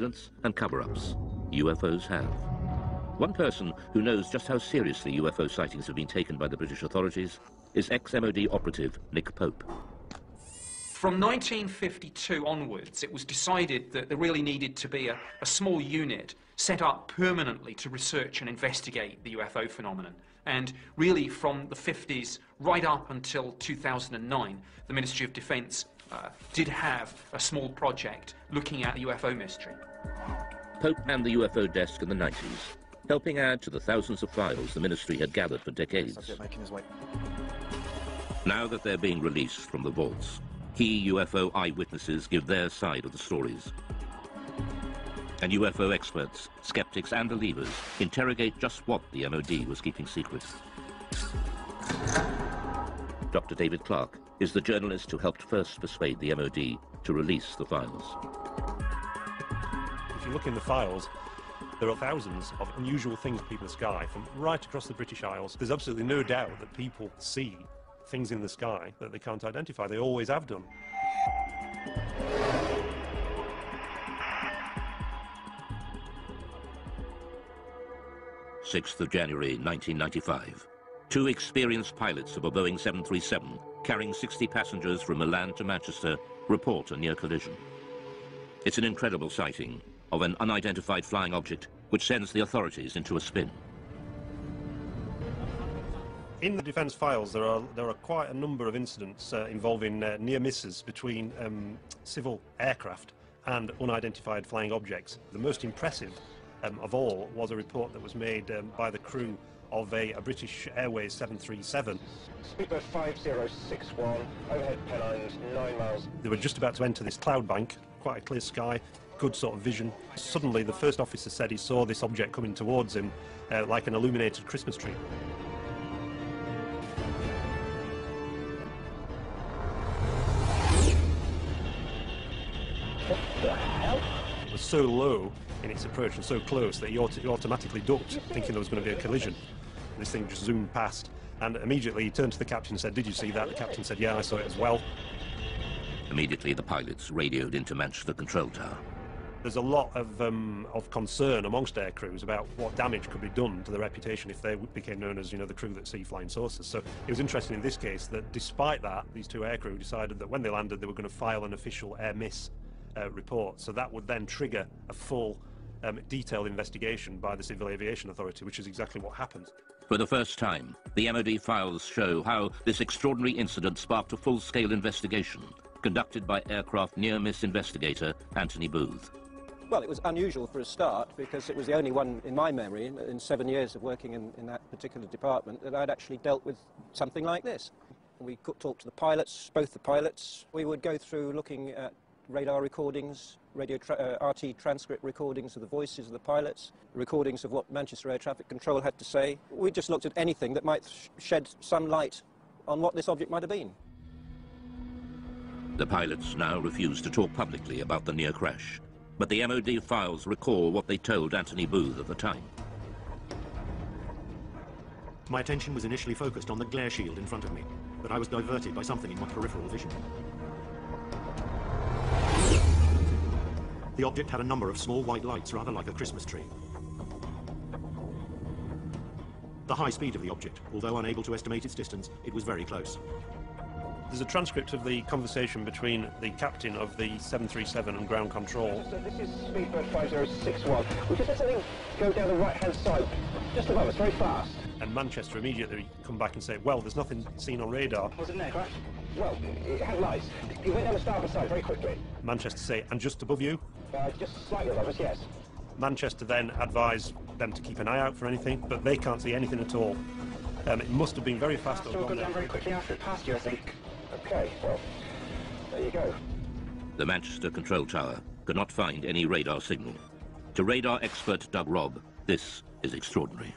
and cover-ups. UFOs have. One person who knows just how seriously UFO sightings have been taken by the British authorities is ex-MOD operative Nick Pope. From 1952 onwards, it was decided that there really needed to be a small unit set up permanently to research and investigate the UFO phenomenon. And really from the 50s right up until 2009, the Ministry of Defence did have a small project looking at the UFO mystery. Pope manned the UFO desk in the 90s, helping add to the thousands of files the ministry had gathered for decades. Now that they're being released from the vaults, key UFO eyewitnesses give their side of the stories. And UFO experts, skeptics and believers interrogate just what the MOD was keeping secret. Dr. David Clark is the journalist who helped first persuade the MOD to release the files. If you look in the files, there are thousands of unusual things people in the sky from right across the British Isles. There's absolutely no doubt that people see things in the sky that they can't identify. They always have done. January 6th, 1995. Two experienced pilots of a Boeing 737 carrying 60 passengers from Milan to Manchester report a near collision. It's an incredible sighting of an unidentified flying object which sends the authorities into a spin. In the defence files, there are quite a number of incidents involving near misses between civil aircraft and unidentified flying objects. The most impressive of all was a report that was made by the crew of a British Airways 737. Speedbird 5061, overhead pylons 9 miles. They were just about to enter this cloud bank, quite a clear sky, good sort of vision. Suddenly the first officer said he saw this object coming towards him like an illuminated Christmas tree. What the hell? It was so low in its approach and so close that he automatically ducked, thinking there was going to be a collision. This thing just zoomed past, and immediately he turned to the captain and said, "Did you see that?" The captain said, "Yeah, I saw it as well." Immediately the pilots radioed into Manchester Control Tower. There's a lot of concern amongst air crews about what damage could be done to the reputation if they became known as, the crew that see flying saucers. So it was interesting in this case that despite that, these two air crew decided that when they landed they were going to file an official air miss report. So that would then trigger a full detailed investigation by the Civil Aviation Authority, which is exactly what happened. For the first time, the MOD files show how this extraordinary incident sparked a full-scale investigation conducted by aircraft near-miss investigator Anthony Booth. Well, it was unusual for a start because it was the only one in my memory in 7 years of working in that particular department that I'd actually dealt with something like this. We could talk to the pilots, both the pilots. We would go through looking at radar recordings, RT transcript recordings of the voices of the pilots, recordings of what Manchester Air Traffic Control had to say. We just looked at anything that might shed some light on what this object might have been. The pilots now refuse to talk publicly about the near crash, but the MOD files recall what they told Anthony Booth at the time. My attention was initially focused on the glare shield in front of me, but I was diverted by something in my peripheral vision. The object had a number of small white lights, rather like a Christmas tree. The high speed of the object, although unable to estimate its distance, it was very close. There's a transcript of the conversation between the captain of the 737 and ground control. So this is Speedbird 5061. We just had something go down the right-hand side, just above us, very fast. And Manchester immediately come back and say, well, there's nothing seen on radar. Was it an aircraft? Well, it had lights. It went down the starboard side very quickly. Manchester say, and just above you? Just slightly above us, yes. Manchester then advise them to keep an eye out for anything, but they can't see anything at all. It must have been very fast. It will go down very quickly after it passed you, I think. Okay, well, there you go. The Manchester Control Tower could not find any radar signal. To radar expert Doug Robb, this is extraordinary.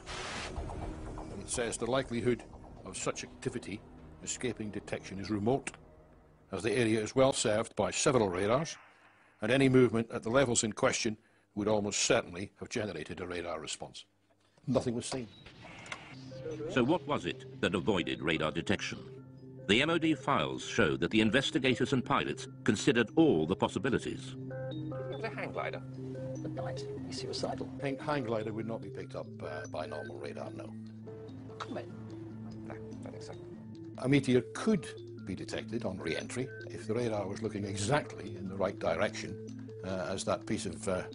It says the likelihood of such activity escaping detection is remote, as the area is well served by several radars, and any movement at the levels in question would almost certainly have generated a radar response. Nothing was seen. So what was it that avoided radar detection? The MOD files show that the investigators and pilots considered all the possibilities. it was a hang glider. At night, he's suicidal. Hang glider would not be picked up by normal radar, no. Comment. No, I don't think so. A meteor could be detected on re-entry if the radar was looking exactly in the right direction as that piece of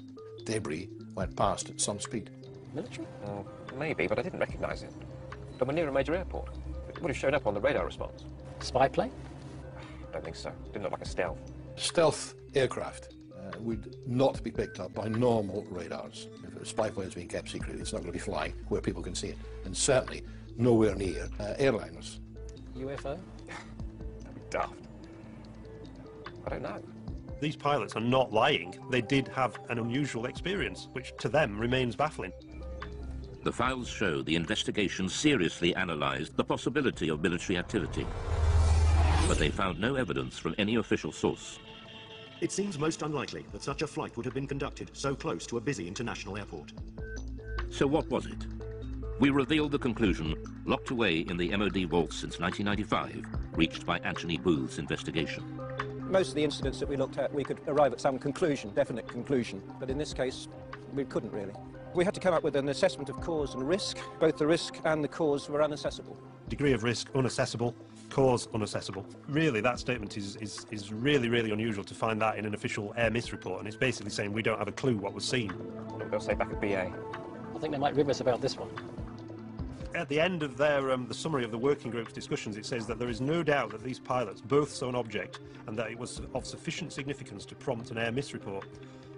debris went past at some speed. Military? Maybe, but I didn't recognise it. And we're near a major airport. It would have shown up on the radar response. Spy plane? I don't think so. Didn't look like a stealth. Stealth aircraft would not be picked up by normal radars. If a spy plane is being kept secret, it's not going to be flying where people can see it. And certainly nowhere near airliners. UFO? That'd be daft. I don't know. These pilots are not lying. They did have an unusual experience, which to them remains baffling. The files show the investigation seriously analysed the possibility of military activity. But they found no evidence from any official source. It seems most unlikely that such a flight would have been conducted so close to a busy international airport. So what was it? We revealed the conclusion, locked away in the MOD vaults since 1995, reached by Anthony Booth's investigation. Most of the incidents that we looked at, we could arrive at some conclusion, definite conclusion, but in this case, we couldn't really. We had to come up with an assessment of cause and risk. Both the risk and the cause were unaccessible. Degree of risk, unaccessible. Cause, unaccessible. Really, that statement is really, really unusual to find that in an official air miss report, and it's basically saying we don't have a clue what was seen. What they'll say back at BA. I think they might rib us about this one. At the end of their the summary of the working group's discussions, it says that there is no doubt that these pilots both saw an object and that it was of sufficient significance to prompt an air miss report.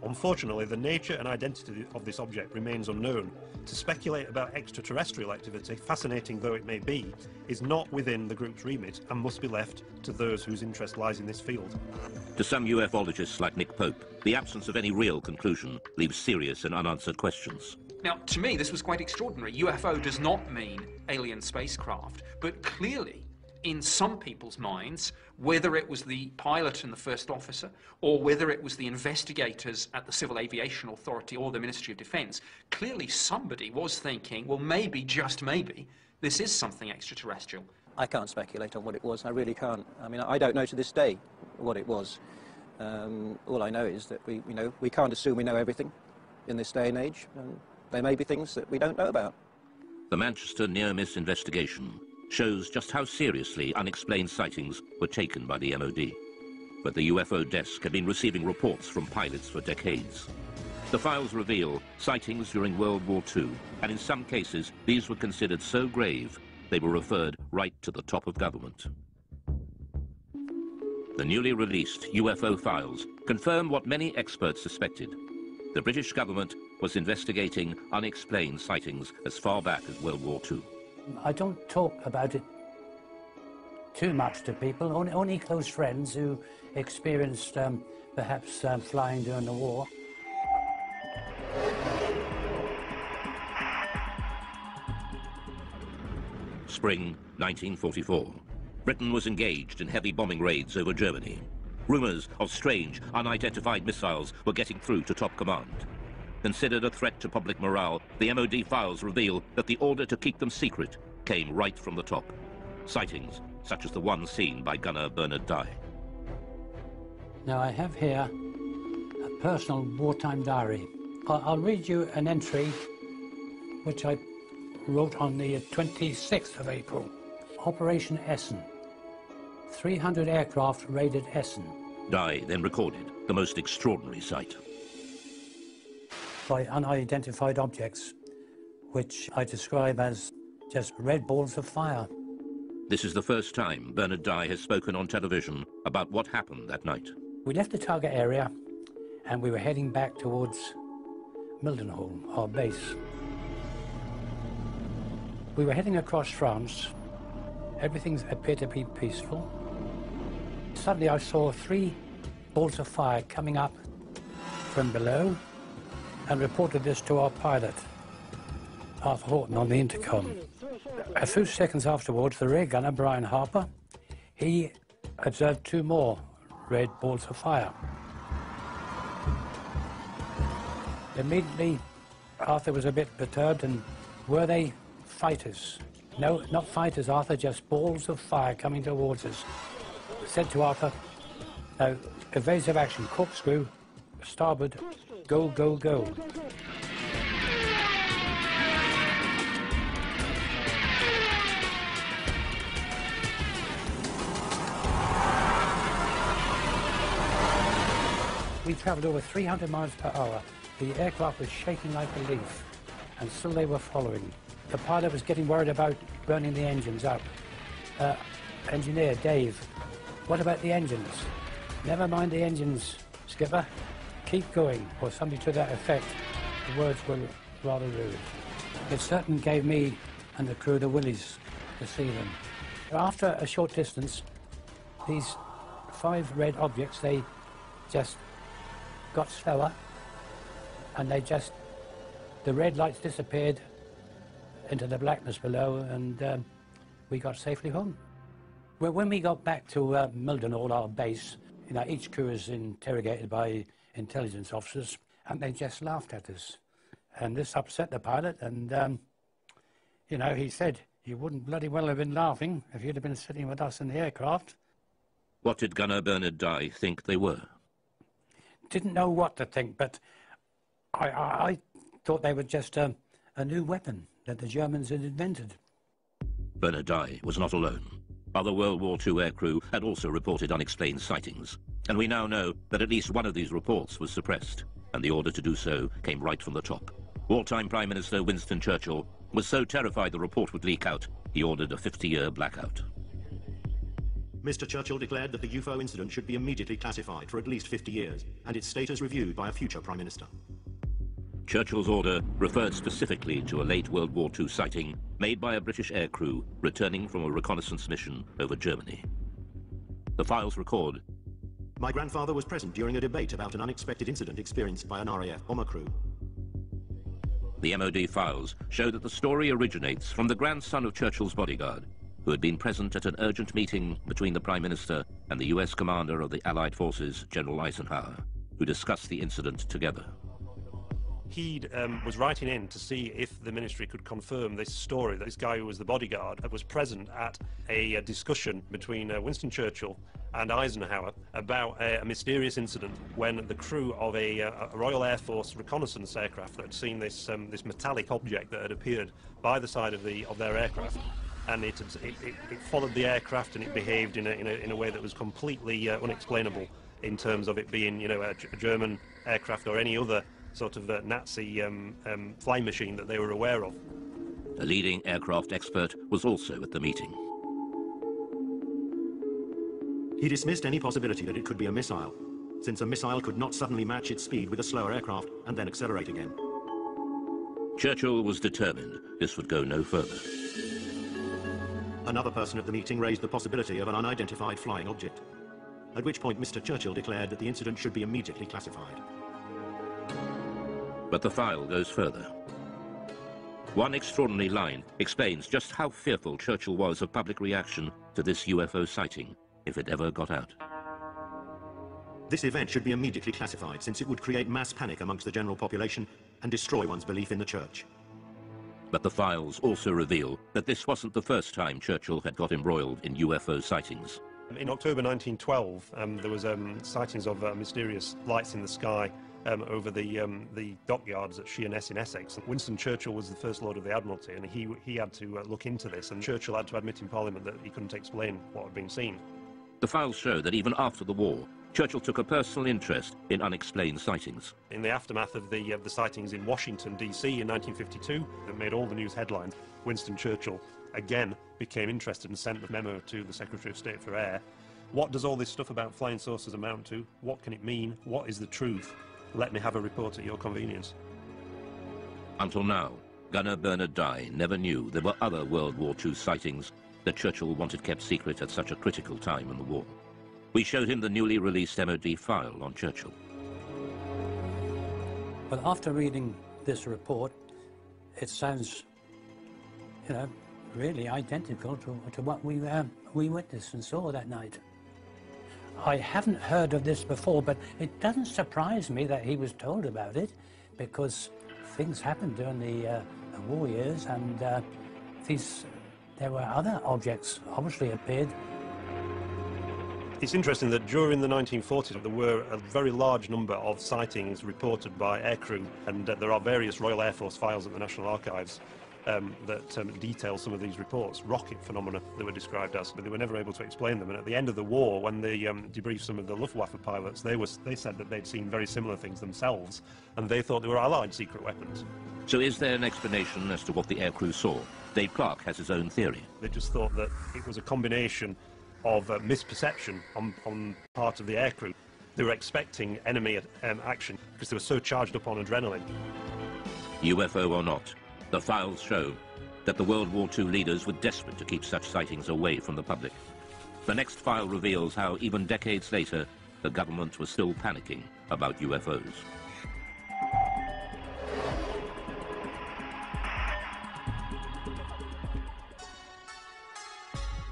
Unfortunately, the nature and identity of this object remains unknown. To speculate about extraterrestrial activity, fascinating though it may be, is not within the group's remit and must be left to those whose interest lies in this field. To some ufologists like Nick Pope, the absence of any real conclusion leaves serious and unanswered questions. Now, to me, this was quite extraordinary. UFO does not mean alien spacecraft, but clearly, in some people's minds, whether it was the pilot and the first officer, or whether it was the investigators at the Civil Aviation Authority or the Ministry of Defence, clearly somebody was thinking, well, maybe, just maybe, this is something extraterrestrial. I can't speculate on what it was, I really can't. I mean, I don't know to this day what it was. All I know is that we can't assume we know everything in this day and age. There may be things that we don't know about. The Manchester near-miss investigation shows just how seriously unexplained sightings were taken by the MOD. But the UFO desk had been receiving reports from pilots for decades. The files reveal sightings during World War II, and in some cases these were considered so grave they were referred right to the top of government. The newly released UFO files confirm what many experts suspected. The British government was investigating unexplained sightings as far back as World War II. I don't talk about it too much to people, only close friends who experienced perhaps flying during the war. Spring 1944. Britain was engaged in heavy bombing raids over Germany. Rumours of strange, unidentified missiles were getting through to top command. Considered a threat to public morale, the MOD files reveal that the order to keep them secret came right from the top. Sightings, such as the one seen by gunner Bernard Dye. Now I have here a personal wartime diary. I'll read you an entry which I wrote on the 26th of April. Operation Essen. 300 aircraft raided Essen. Dye then recorded the most extraordinary sight. By unidentified objects, which I describe as just red balls of fire. This is the first time Bernard Dye has spoken on television about what happened that night. We left the target area and we were heading back towards Mildenhall, our base. We were heading across France. Everything appeared to be peaceful. Suddenly I saw 3 balls of fire coming up from below and reported this to our pilot, Arthur Horton, on the intercom. A few seconds afterwards, the rear gunner, Brian Harper, he observed 2 more red balls of fire. Immediately, Arthur was a bit perturbed, and were they fighters? No, not fighters, Arthur, just balls of fire coming towards us. I said to Arthur, no, evasive action, corkscrew, starboard, go, go, go. We travelled over 300 miles per hour. The aircraft was shaking like a leaf, and still they were following. The pilot was getting worried about burning the engines up. Engineer, Dave, what about the engines? Never mind the engines, skipper. Keep going, or something to that effect. The words were rather rude. It certainly gave me and the crew the willies to see them. After a short distance, these 5 red objects, they just got slower, and the red lights disappeared into the blackness below, and we got safely home. Well, when we got back to Mildenhall, our base, you know, each crew was interrogated by intelligence officers, and they just laughed at us. And this upset the pilot, and, you know, he said, "You wouldn't bloody well have been laughing if you'd have been sitting with us in the aircraft." What did Gunner Bernard Dye think they were? Didn't know what to think, but I thought they were just a new weapon that the Germans had invented. Bernard Dye was not alone. Other World War II aircrew had also reported unexplained sightings, and we now know that at least one of these reports was suppressed, and the order to do so came right from the top. Wartime Prime Minister Winston Churchill was so terrified the report would leak out, he ordered a 50-year blackout. Mr. Churchill declared that the UFO incident should be immediately classified for at least 50 years, and its status reviewed by a future Prime Minister. Churchill's order referred specifically to a late World War II sighting made by a British aircrew returning from a reconnaissance mission over Germany. The files record, "My grandfather was present during a debate about an unexpected incident experienced by an RAF bomber crew." The MOD files show that the story originates from the grandson of Churchill's bodyguard, who had been present at an urgent meeting between the Prime Minister and the US commander of the Allied forces, General Eisenhower, who discussed the incident together. He was writing in to see if the ministry could confirm this story, that this guy who was the bodyguard was present at a discussion between Winston Churchill and Eisenhower about a mysterious incident when the crew of a Royal Air Force reconnaissance aircraft that had seen this metallic object that had appeared by the side of their aircraft, and it followed the aircraft, and it behaved in a way that was completely unexplainable in terms of it being, you know, a German aircraft or any other sort of Nazi flying machine that they were aware of. A leading aircraft expert was also at the meeting. He dismissed any possibility that it could be a missile, since a missile could not suddenly match its speed with a slower aircraft and then accelerate again. Churchill was determined this would go no further. Another person at the meeting raised the possibility of an unidentified flying object, at which point Mr. Churchill declared that the incident should be immediately classified. But the file goes further. One extraordinary line explains just how fearful Churchill was of public reaction to this UFO sighting, if it ever got out. "This event should be immediately classified, since it would create mass panic amongst the general population and destroy one's belief in the church." But the files also reveal that this wasn't the first time Churchill had got embroiled in UFO sightings. In October 1912, there was sightings of mysterious lights in the sky over the dockyards at Sheerness in Essex. Winston Churchill was the First Lord of the Admiralty, and he had to look into this, and Churchill had to admit in Parliament that he couldn't explain what had been seen. The files show that even after the war, Churchill took a personal interest in unexplained sightings. In the aftermath of the sightings in Washington, D.C. in 1952, that made all the news headlines, Winston Churchill again became interested and sent a memo to the Secretary of State for Air. What does all this stuff about flying saucers amount to? What can it mean? What is the truth? Let me have a report at your convenience. Until now, Gunner Bernard Dye never knew there were other World War II sightings that Churchill wanted kept secret at such a critical time in the war. We showed him the newly released MOD file on Churchill. Well, after reading this report, it sounds, you know, really identical to what we witnessed and saw that night. I haven't heard of this before, but it doesn't surprise me that he was told about it, because things happened during the war years, and there were other objects obviously appeared. It's interesting that during the 1940s there were a very large number of sightings reported by aircrew, and there are various Royal Air Force files at the National Archives that detail some of these reports, rocket phenomena they were described as, but they were never able to explain them. And at the end of the war, when they debriefed some of the Luftwaffe pilots, they said that they'd seen very similar things themselves, and they thought they were Allied secret weapons. So is there an explanation as to what the aircrew saw? Dave Clark has his own theory. They just thought that it was a combination of misperception on part of the aircrew. They were expecting enemy action because they were so charged up on adrenaline. UFO or not, the files show that the World War II leaders were desperate to keep such sightings away from the public. The next file reveals how, even decades later, the government was still panicking about UFOs.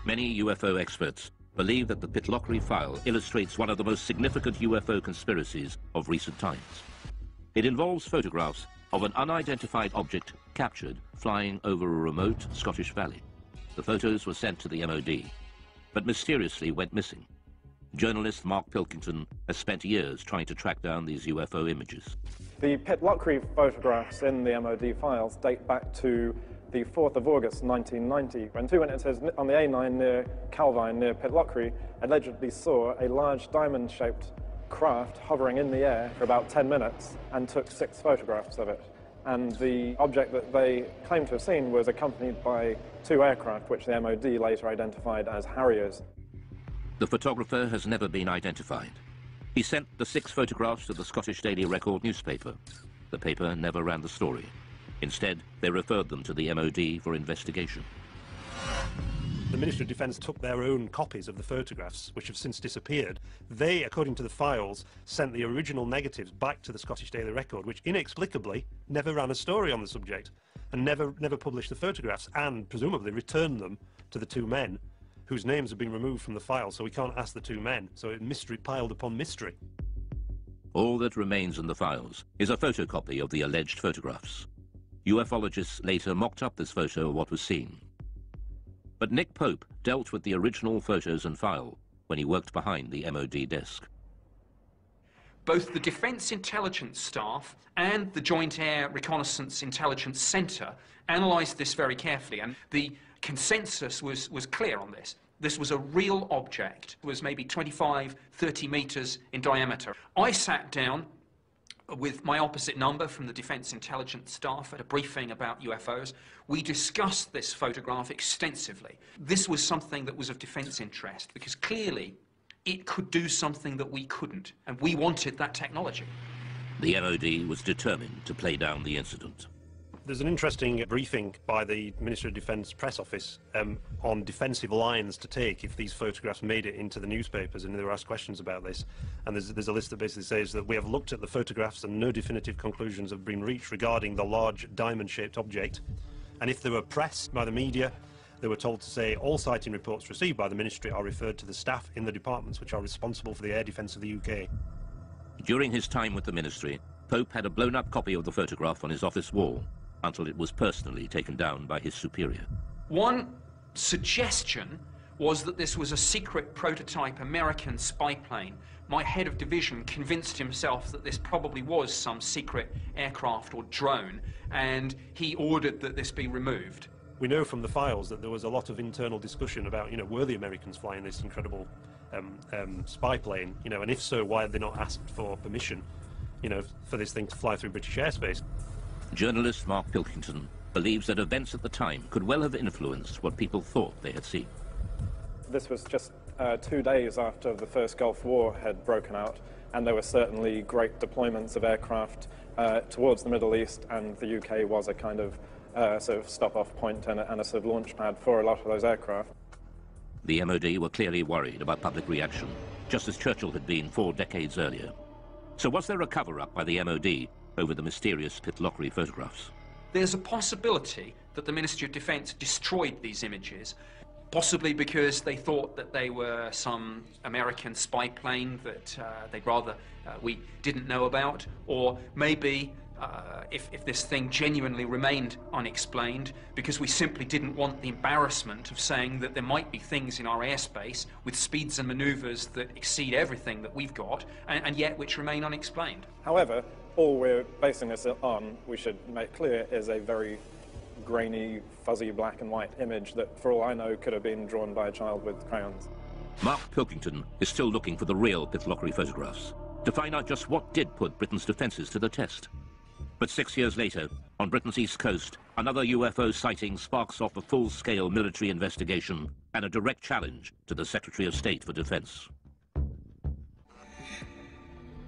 Many UFO experts believe that the Pitlochry file illustrates one of the most significant UFO conspiracies of recent times. It involves photographs of an unidentified object captured flying over a remote Scottish valley. The photos were sent to the MOD, but mysteriously went missing. Journalist Mark Pilkington has spent years trying to track down these UFO images. The Pitlochry photographs in the MOD files date back to the 4th of August 1990, when two witnesses on the A9 near Calvine, near Pitlochry, allegedly saw a large diamond-shaped craft hovering in the air for about 10 minutes and took 6 photographs of it. And the object that they claimed to have seen was accompanied by 2 aircraft, which the MOD later identified as Harriers. The photographer has never been identified. He sent the 6 photographs to the Scottish Daily Record newspaper. The paper never ran the story. Instead, they referred them to the MOD for investigation. The Ministry of Defence took their own copies of the photographs, which have since disappeared. They, according to the files, sent the original negatives back to the Scottish Daily Record, which inexplicably never ran a story on the subject and never published the photographs, and presumably returned them to the 2 men whose names have been removed from the file, so we can't ask the 2 men. So mystery piled upon mystery. All that remains in the files is a photocopy of the alleged photographs. Ufologists later mocked up this photo of what was seen. But Nick Pope dealt with the original photos and file when he worked behind the MOD desk. Both the Defence Intelligence Staff and the Joint Air Reconnaissance Intelligence Centre analysed this very carefully, and the consensus was clear on this. This was a real object. It was maybe 25, 30 metres in diameter. I sat down with my opposite number from the Defence Intelligence Staff at a briefing about UFOs. We discussed this photograph extensively. This was something that was of defence interest, because clearly it could do something that we couldn't, and we wanted that technology. The MOD was determined to play down the incident. There's an interesting briefing by the Ministry of Defence press office on defensive lines to take if these photographs made it into the newspapers, and they were asked questions about this. And there's a list that basically says that we have looked at the photographs and no definitive conclusions have been reached regarding the large diamond-shaped object. And if they were pressed by the media, they were told to say all sighting reports received by the Ministry are referred to the staff in the departments which are responsible for the air defence of the UK. During his time with the Ministry, Pope had a blown-up copy of the photograph on his office wall, until it was personally taken down by his superior. One suggestion was that this was a secret prototype American spy plane. My head of division convinced himself that this probably was some secret aircraft or drone, and he ordered that this be removed. We know from the files that there was a lot of internal discussion about, were the Americans flying this incredible spy plane, and if so, why had they not asked for permission, for this thing to fly through British airspace? Journalist Mark Pilkington believes that events at the time could well have influenced what people thought they had seen. This was just 2 days after the first Gulf War had broken out, and there were certainly great deployments of aircraft towards the Middle East, and the UK was a kind of sort of stop-off point and a sort of launch pad for a lot of those aircraft. The MOD were clearly worried about public reaction, just as Churchill had been 4 decades earlier. So was there a cover-up by the MOD over the mysterious Pitlochry photographs? There's a possibility that the Ministry of Defence destroyed these images, possibly because they thought that they were some American spy plane that they'd rather we didn't know about, or maybe if this thing genuinely remained unexplained, because we simply didn't want the embarrassment of saying that there might be things in our airspace with speeds and manoeuvres that exceed everything that we've got, and yet which remain unexplained. However, all we're basing this on, we should make clear, is a very grainy, fuzzy black and white image that, for all I know, could have been drawn by a child with crayons. Mark Pilkington is still looking for the real Pitlochry photographs to find out just what did put Britain's defences to the test. But 6 years later, on Britain's east coast, another UFO sighting sparks off a full-scale military investigation and a direct challenge to the Secretary of State for Defence.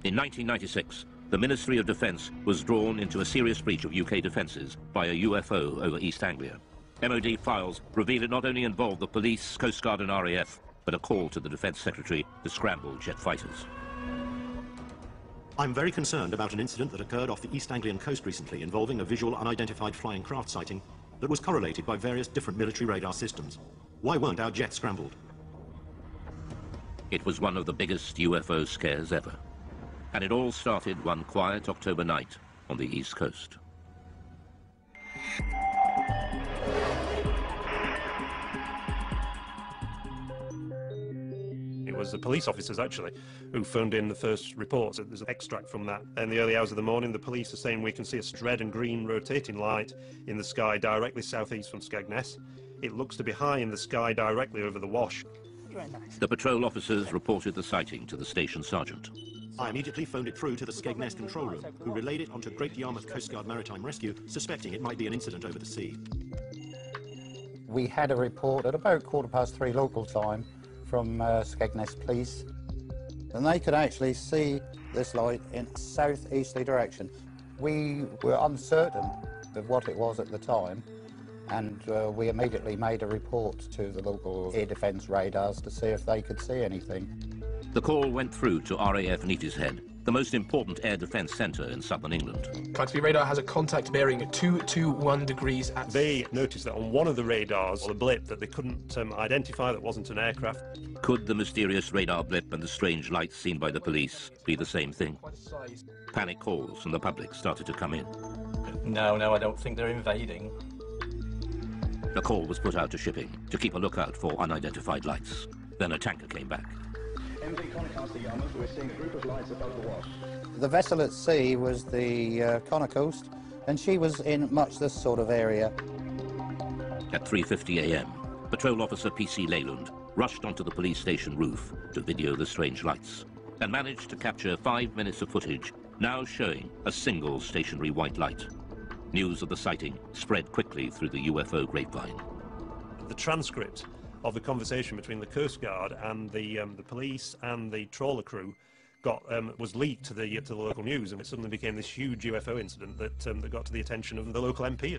In 1996, the Ministry of Defence was drawn into a serious breach of UK defences by a UFO over East Anglia. MOD files reveal it not only involved the police, Coast Guard and RAF, but a call to the Defence Secretary to scramble jet fighters. I'm very concerned about an incident that occurred off the East Anglian coast recently involving a visual unidentified flying craft sighting that was correlated by various different military radar systems. Why weren't our jets scrambled? It was one of the biggest UFO scares ever. And it all started one quiet October night on the East Coast. It was the police officers, actually, who phoned in the first reports. There's an extract from that. In the early hours of the morning, the police are saying we can see a red and green rotating light in the sky directly southeast from Skegness. It looks to be high in the sky directly over the Wash. Very nice. The patrol officers reported the sighting to the station sergeant. I immediately phoned it through to the Skegness control room, who relayed it onto Great Yarmouth Coast Guard Maritime Rescue, suspecting it might be an incident over the sea. We had a report at about 3:15 local time from Skegness Police, and they could actually see this light in a southeasterly direction. We were uncertain of what it was at the time, and we immediately made a report to the local air defence radars to see if they could see anything. The call went through to RAF Neatishead, the most important air defence centre in southern England. Canterbury radar has a contact bearing at 221 degrees at... They noticed that on one of the radars, a blip that they couldn't identify that wasn't an aircraft. Could the mysterious radar blip and the strange lights seen by the police be the same thing? Panic calls from the public started to come in. No, I don't think they're invading. A call was put out to shipping to keep a lookout for unidentified lights. Then a tanker came back. We're seeing a group of lights above the Wash. The vessel at sea was the Connor Coast, and she was in much this sort of area. At 3:50 a.m., Patrol Officer P.C. Leyland rushed onto the police station roof to video the strange lights and managed to capture 5 minutes of footage, now showing a single stationary white light. News of the sighting spread quickly through the UFO grapevine. The transcript of the conversation between the Coast Guard and the police and the trawler crew was leaked to the local news, and it suddenly became this huge UFO incident that got to the attention of the local MP.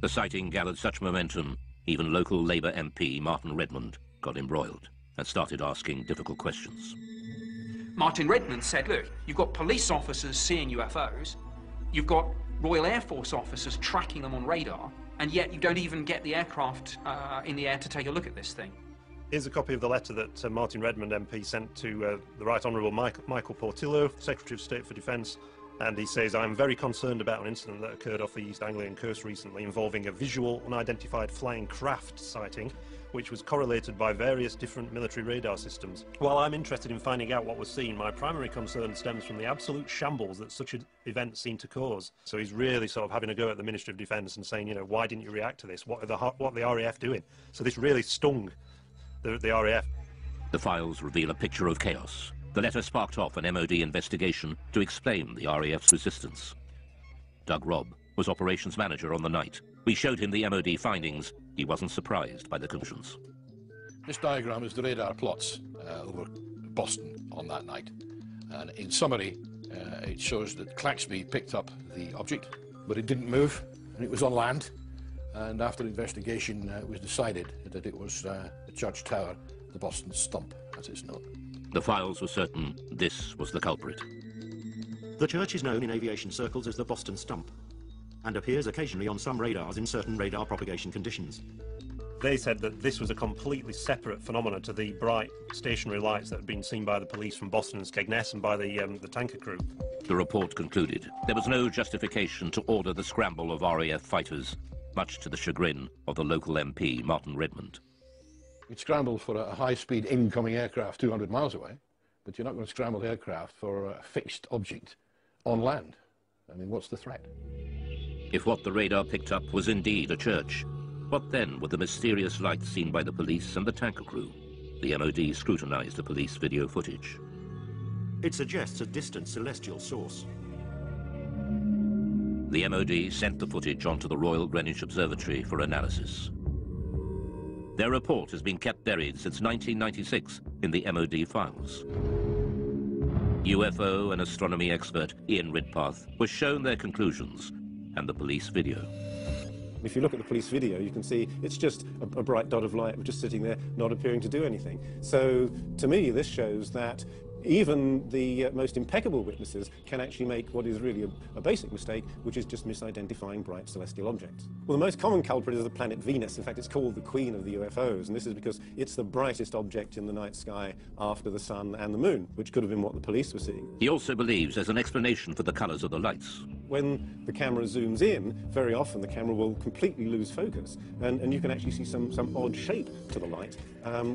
The sighting gathered such momentum, even local Labour MP Martin Redmond got embroiled and started asking difficult questions. Martin Redmond said, look, you've got police officers seeing UFOs, you've got Royal Air Force officers tracking them on radar, and yet you don't even get the aircraft in the air to take a look at this thing. Here's a copy of the letter that Martin Redmond MP sent to the Right Honourable Michael Portillo, Secretary of State for Defence, and he says, I'm very concerned about an incident that occurred off the East Anglian coast recently involving a visual unidentified flying craft sighting, which was correlated by various different military radar systems. While I'm interested in finding out what was seen, my primary concern stems from the absolute shambles that such an event seemed to cause. So he's really sort of having a go at the Ministry of Defence and saying, you know, why didn't you react to this? What are the RAF doing? So this really stung the RAF. The files reveal a picture of chaos. The letter sparked off an MOD investigation to explain the RAF's resistance. Doug Robb was operations manager on the night. We showed him the MOD findings. He wasn't surprised by the conclusions. This diagram is the radar plots over Boston on that night. And in summary, it shows that Claxby picked up the object, but it didn't move, and it was on land. And after investigation, it was decided that it was the Church Tower, the Boston Stump, as it's known. The files were certain this was the culprit. The church is known in aviation circles as the Boston Stump, and appears occasionally on some radars in certain radar propagation conditions. They said that this was a completely separate phenomenon to the bright stationary lights that had been seen by the police from Boston and Skegness and by the tanker crew. The report concluded there was no justification to order the scramble of RAF fighters, much to the chagrin of the local MP, Martin Redmond. You'd scramble for a high-speed incoming aircraft 200 miles away, but you're not going to scramble aircraft for a fixed object on land. I mean, what's the threat? If what the radar picked up was indeed a church, what then were the mysterious lights seen by the police and the tanker crew? The MOD scrutinized the police video footage. It suggests a distant celestial source. The MOD sent the footage onto the Royal Greenwich Observatory for analysis. Their report has been kept buried since 1996 in the MOD files. UFO and astronomy expert Ian Ridpath was shown their conclusions and the police video. If you look at the police video, you can see it's just a bright dot of light just sitting there, not appearing to do anything. So, to me, this shows that even the most impeccable witnesses can actually make what is really a basic mistake, which is just misidentifying bright celestial objects. Well, the most common culprit is the planet Venus. In fact, it's called the queen of the UFOs, and this is because it's the brightest object in the night sky after the sun and the moon, which could have been what the police were seeing. He also believes there's an explanation for the colors of the lights. When the camera zooms in, very often the camera will completely lose focus, and you can actually see some odd shape to the light,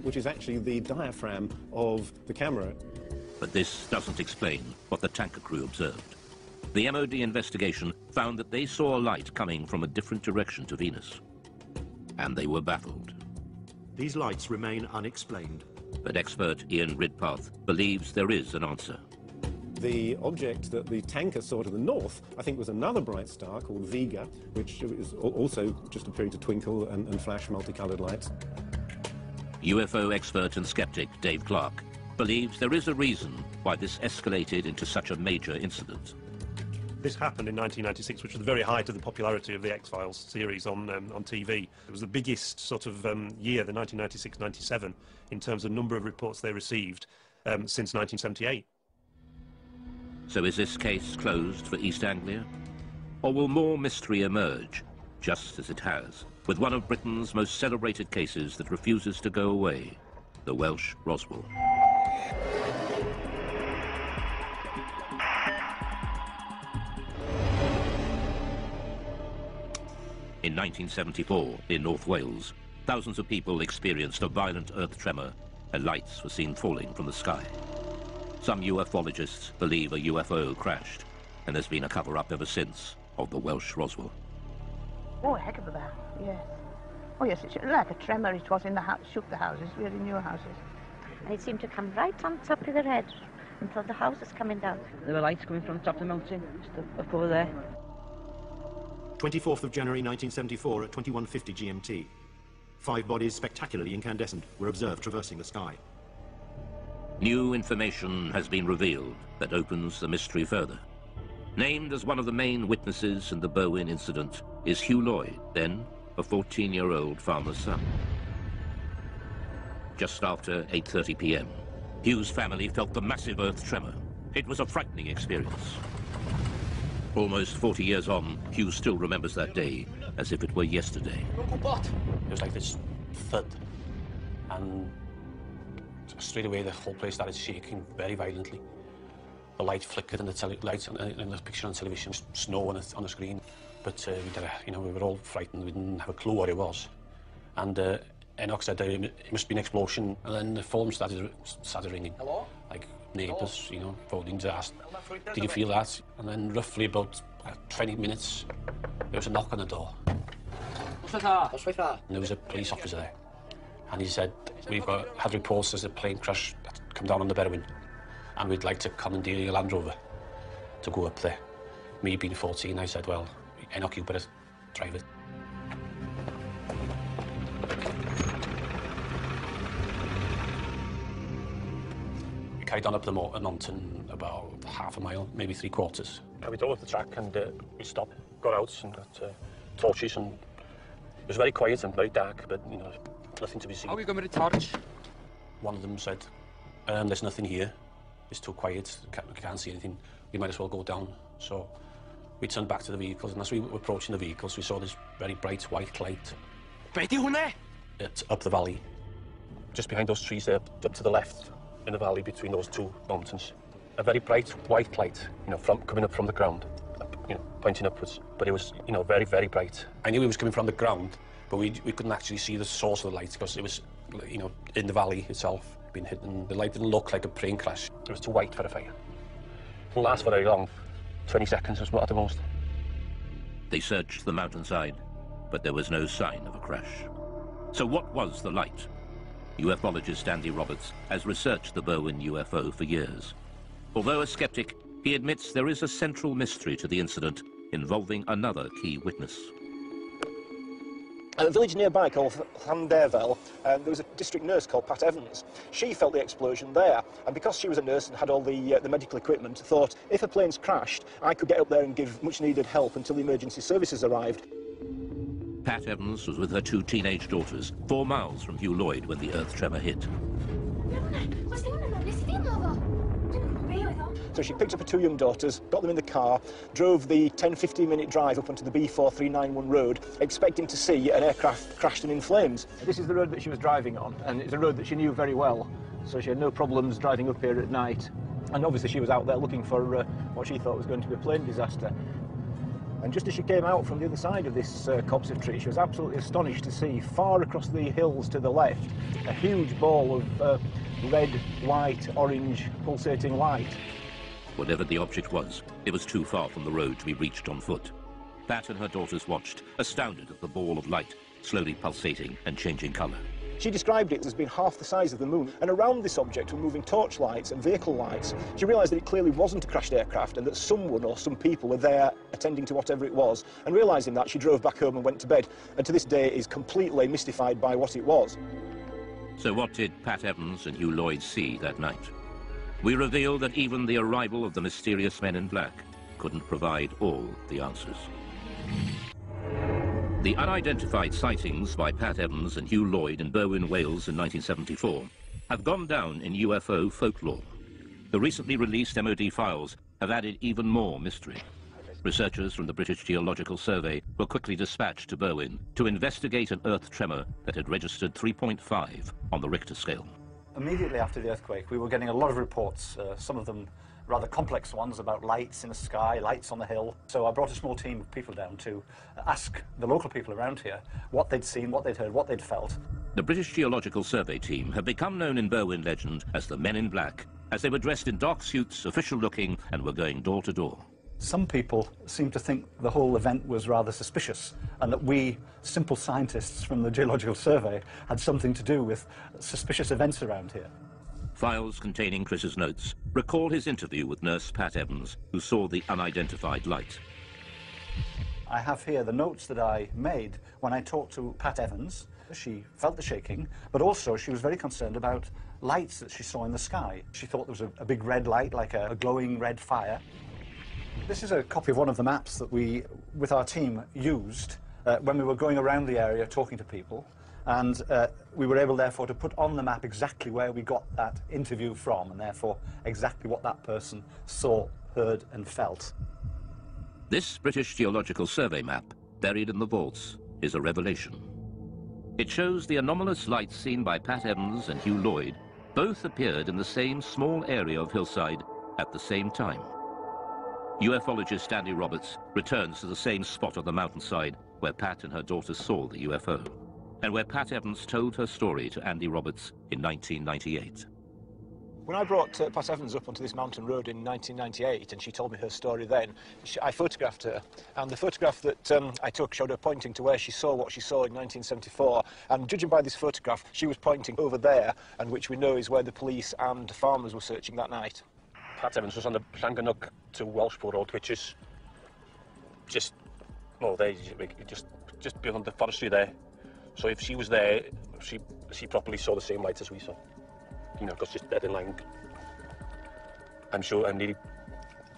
which is actually the diaphragm of the camera. But this doesn't explain what the tanker crew observed. The MOD investigation found that they saw a light coming from a different direction to Venus. And they were baffled. These lights remain unexplained. But expert Ian Ridpath believes there is an answer. The object that the tanker saw to the north, I think, was another bright star called Vega, which is also just appearing to twinkle and flash multicolored lights. UFO expert and skeptic Dave Clark believes there is a reason why this escalated into such a major incident. This happened in 1996, which was the very height of the popularity of the X-Files series on TV. It was the biggest sort of year, the 1996-97, in terms of number of reports they received since 1978. So is this case closed for East Anglia? Or will more mystery emerge, just as it has, with one of Britain's most celebrated cases that refuses to go away, the Welsh Roswell? In 1974, in North Wales, thousands of people experienced a violent earth tremor and lights were seen falling from the sky. Some ufologists believe a UFO crashed, and there's been a cover-up ever since of the Welsh Roswell. Oh, a heck of a bang, yes. Oh, yes, it's like a tremor it was in the house, shook the houses, really new houses. It seemed to come right on top of their head until the house was coming down. There were lights coming from the top of the mountain, just up over there. 24th of January 1974 at 21:50 GMT. 5 bodies spectacularly incandescent were observed traversing the sky. New information has been revealed that opens the mystery further. Named as one of the main witnesses in the Berwyn incident is Hugh Lloyd, then a 14-year-old farmer's son. Just after 8:30 p.m., Hugh's family felt the massive earth tremor. It was a frightening experience. Almost 40 years on, Hugh still remembers that day as if it were yesterday. It was like this thud, and straight away the whole place started shaking very violently. The light flickered in the lights in the picture on television, snow on the screen. But we were all frightened. We didn't have a clue what it was. And Enoch said it must be an explosion, and then the phone started ringing. Hello? Like neighbours, phoning to ask, did you feel that? And then roughly about 20 minutes, there was a knock on the door. And there was a police officer there. And he said, we've had reports there's a plane crash that's come down on the Berwyn, and we'd like to commandeer your Land Rover to go up there. Me being 14, I said, well, Enoch, you better drive it. We carried on up the mountain about half a mile, maybe 3/4. We drove up the track and we stopped, got out and got torches, and it was very quiet and very dark, but nothing to be seen. How are we going with the torch? One of them said, there's nothing here. It's too quiet, we can't see anything. We might as well go down. So we turned back to the vehicles, and as we were approaching the vehicles, we saw this very bright white light. It's up the valley, just behind those trees there, up to the left in the valley between those two mountains. A very bright white light, you know, coming up from the ground, you know, pointing upwards. But it was, you know, very, very bright. I knew it was coming from the ground, but we couldn't actually see the source of the light because it was, you know, in the valley itself, being hit, and the light didn't look like a plane crash. It was too white for a fire. It didn't last for very long, 20 seconds at the most. They searched the mountainside, but there was no sign of a crash. So what was the light? Ufologist Andy Roberts has researched the Berwyn UFO for years. Although a skeptic, he admits there is a central mystery to the incident involving another key witness. At a village nearby called Llanderfel, there was a district nurse called Pat Evans. She felt the explosion there, and because she was a nurse and had all the medical equipment, thought if a plane's crashed, I could get up there and give much-needed help until the emergency services arrived. Pat Evans was with her 2 teenage daughters, 4 miles from Hugh Lloyd when the earth tremor hit. So she picked up her 2 young daughters, got them in the car, drove the 10-15 minute drive up onto the B4391 road, expecting to see an aircraft crashed and in flames. This is the road that she was driving on, and it's a road that she knew very well, so she had no problems driving up here at night. And obviously she was out there looking for what she thought was going to be a plane disaster. And just as she came out from the other side of this copse of trees, she was absolutely astonished to see, far across the hills to the left, a huge ball of red, white, orange, pulsating light. Whatever the object was, it was too far from the road to be reached on foot. Pat and her daughters watched, astounded at the ball of light, slowly pulsating and changing colour. She described it as being half the size of the moon, and around this object were moving torch lights and vehicle lights. She realised that it clearly wasn't a crashed aircraft and that someone or some people were there attending to whatever it was. And realising that, she drove back home and went to bed, and to this day is completely mystified by what it was. So what did Pat Evans and Hugh Lloyd see that night? We reveal that even the arrival of the mysterious men in black couldn't provide all the answers. The unidentified sightings by Pat Evans and Hugh Lloyd in Berwyn, Wales in 1974 have gone down in UFO folklore. The recently released MOD files have added even more mystery. Researchers from the British Geological Survey were quickly dispatched to Berwyn to investigate an earth tremor that had registered 3.5 on the Richter scale. Immediately after the earthquake, we were getting a lot of reports, some of them rather complex ones about lights in the sky, lights on the hill. So I brought a small team of people down to ask the local people around here what they'd seen, what they'd heard, what they'd felt. The British Geological Survey team have become known in Berwyn legend as the Men in Black, as they were dressed in dark suits, official-looking, and were going door to door. Some people seem to think the whole event was rather suspicious and that we, simple scientists from the Geological Survey, had something to do with suspicious events around here. Files containing Chris's notes recall his interview with nurse Pat Evans, who saw the unidentified light. I have here the notes that I made when I talked to Pat Evans. She felt the shaking, but also she was very concerned about lights that she saw in the sky. She thought there was a big red light, like a glowing red fire. This is a copy of one of the maps that we, with our team, used when we were going around the area talking to people. And we were able, therefore, to put on the map exactly where we got that interview from, and therefore exactly what that person saw, heard and felt. This British Geological Survey map, buried in the vaults, is a revelation. It shows the anomalous lights seen by Pat Evans and Hugh Lloyd both appeared in the same small area of hillside at the same time. Ufologist Andy Roberts returns to the same spot on the mountainside where Pat and her daughter saw the UFO, and where Pat Evans told her story to Andy Roberts in 1998. When I brought Pat Evans up onto this mountain road in 1998 and she told me her story then, I photographed her. And the photograph that I took showed her pointing to where she saw what she saw in 1974. And judging by this photograph, she was pointing over there, and which we know is where the police and farmers were searching that night. Pat Evans was on the Llangannock to Welshpool Road, which is just, well, there, just beyond the forestry there. So if she was there, she probably saw the same lights as we saw. You know, because she's dead in line. I'm sure, I'm nearly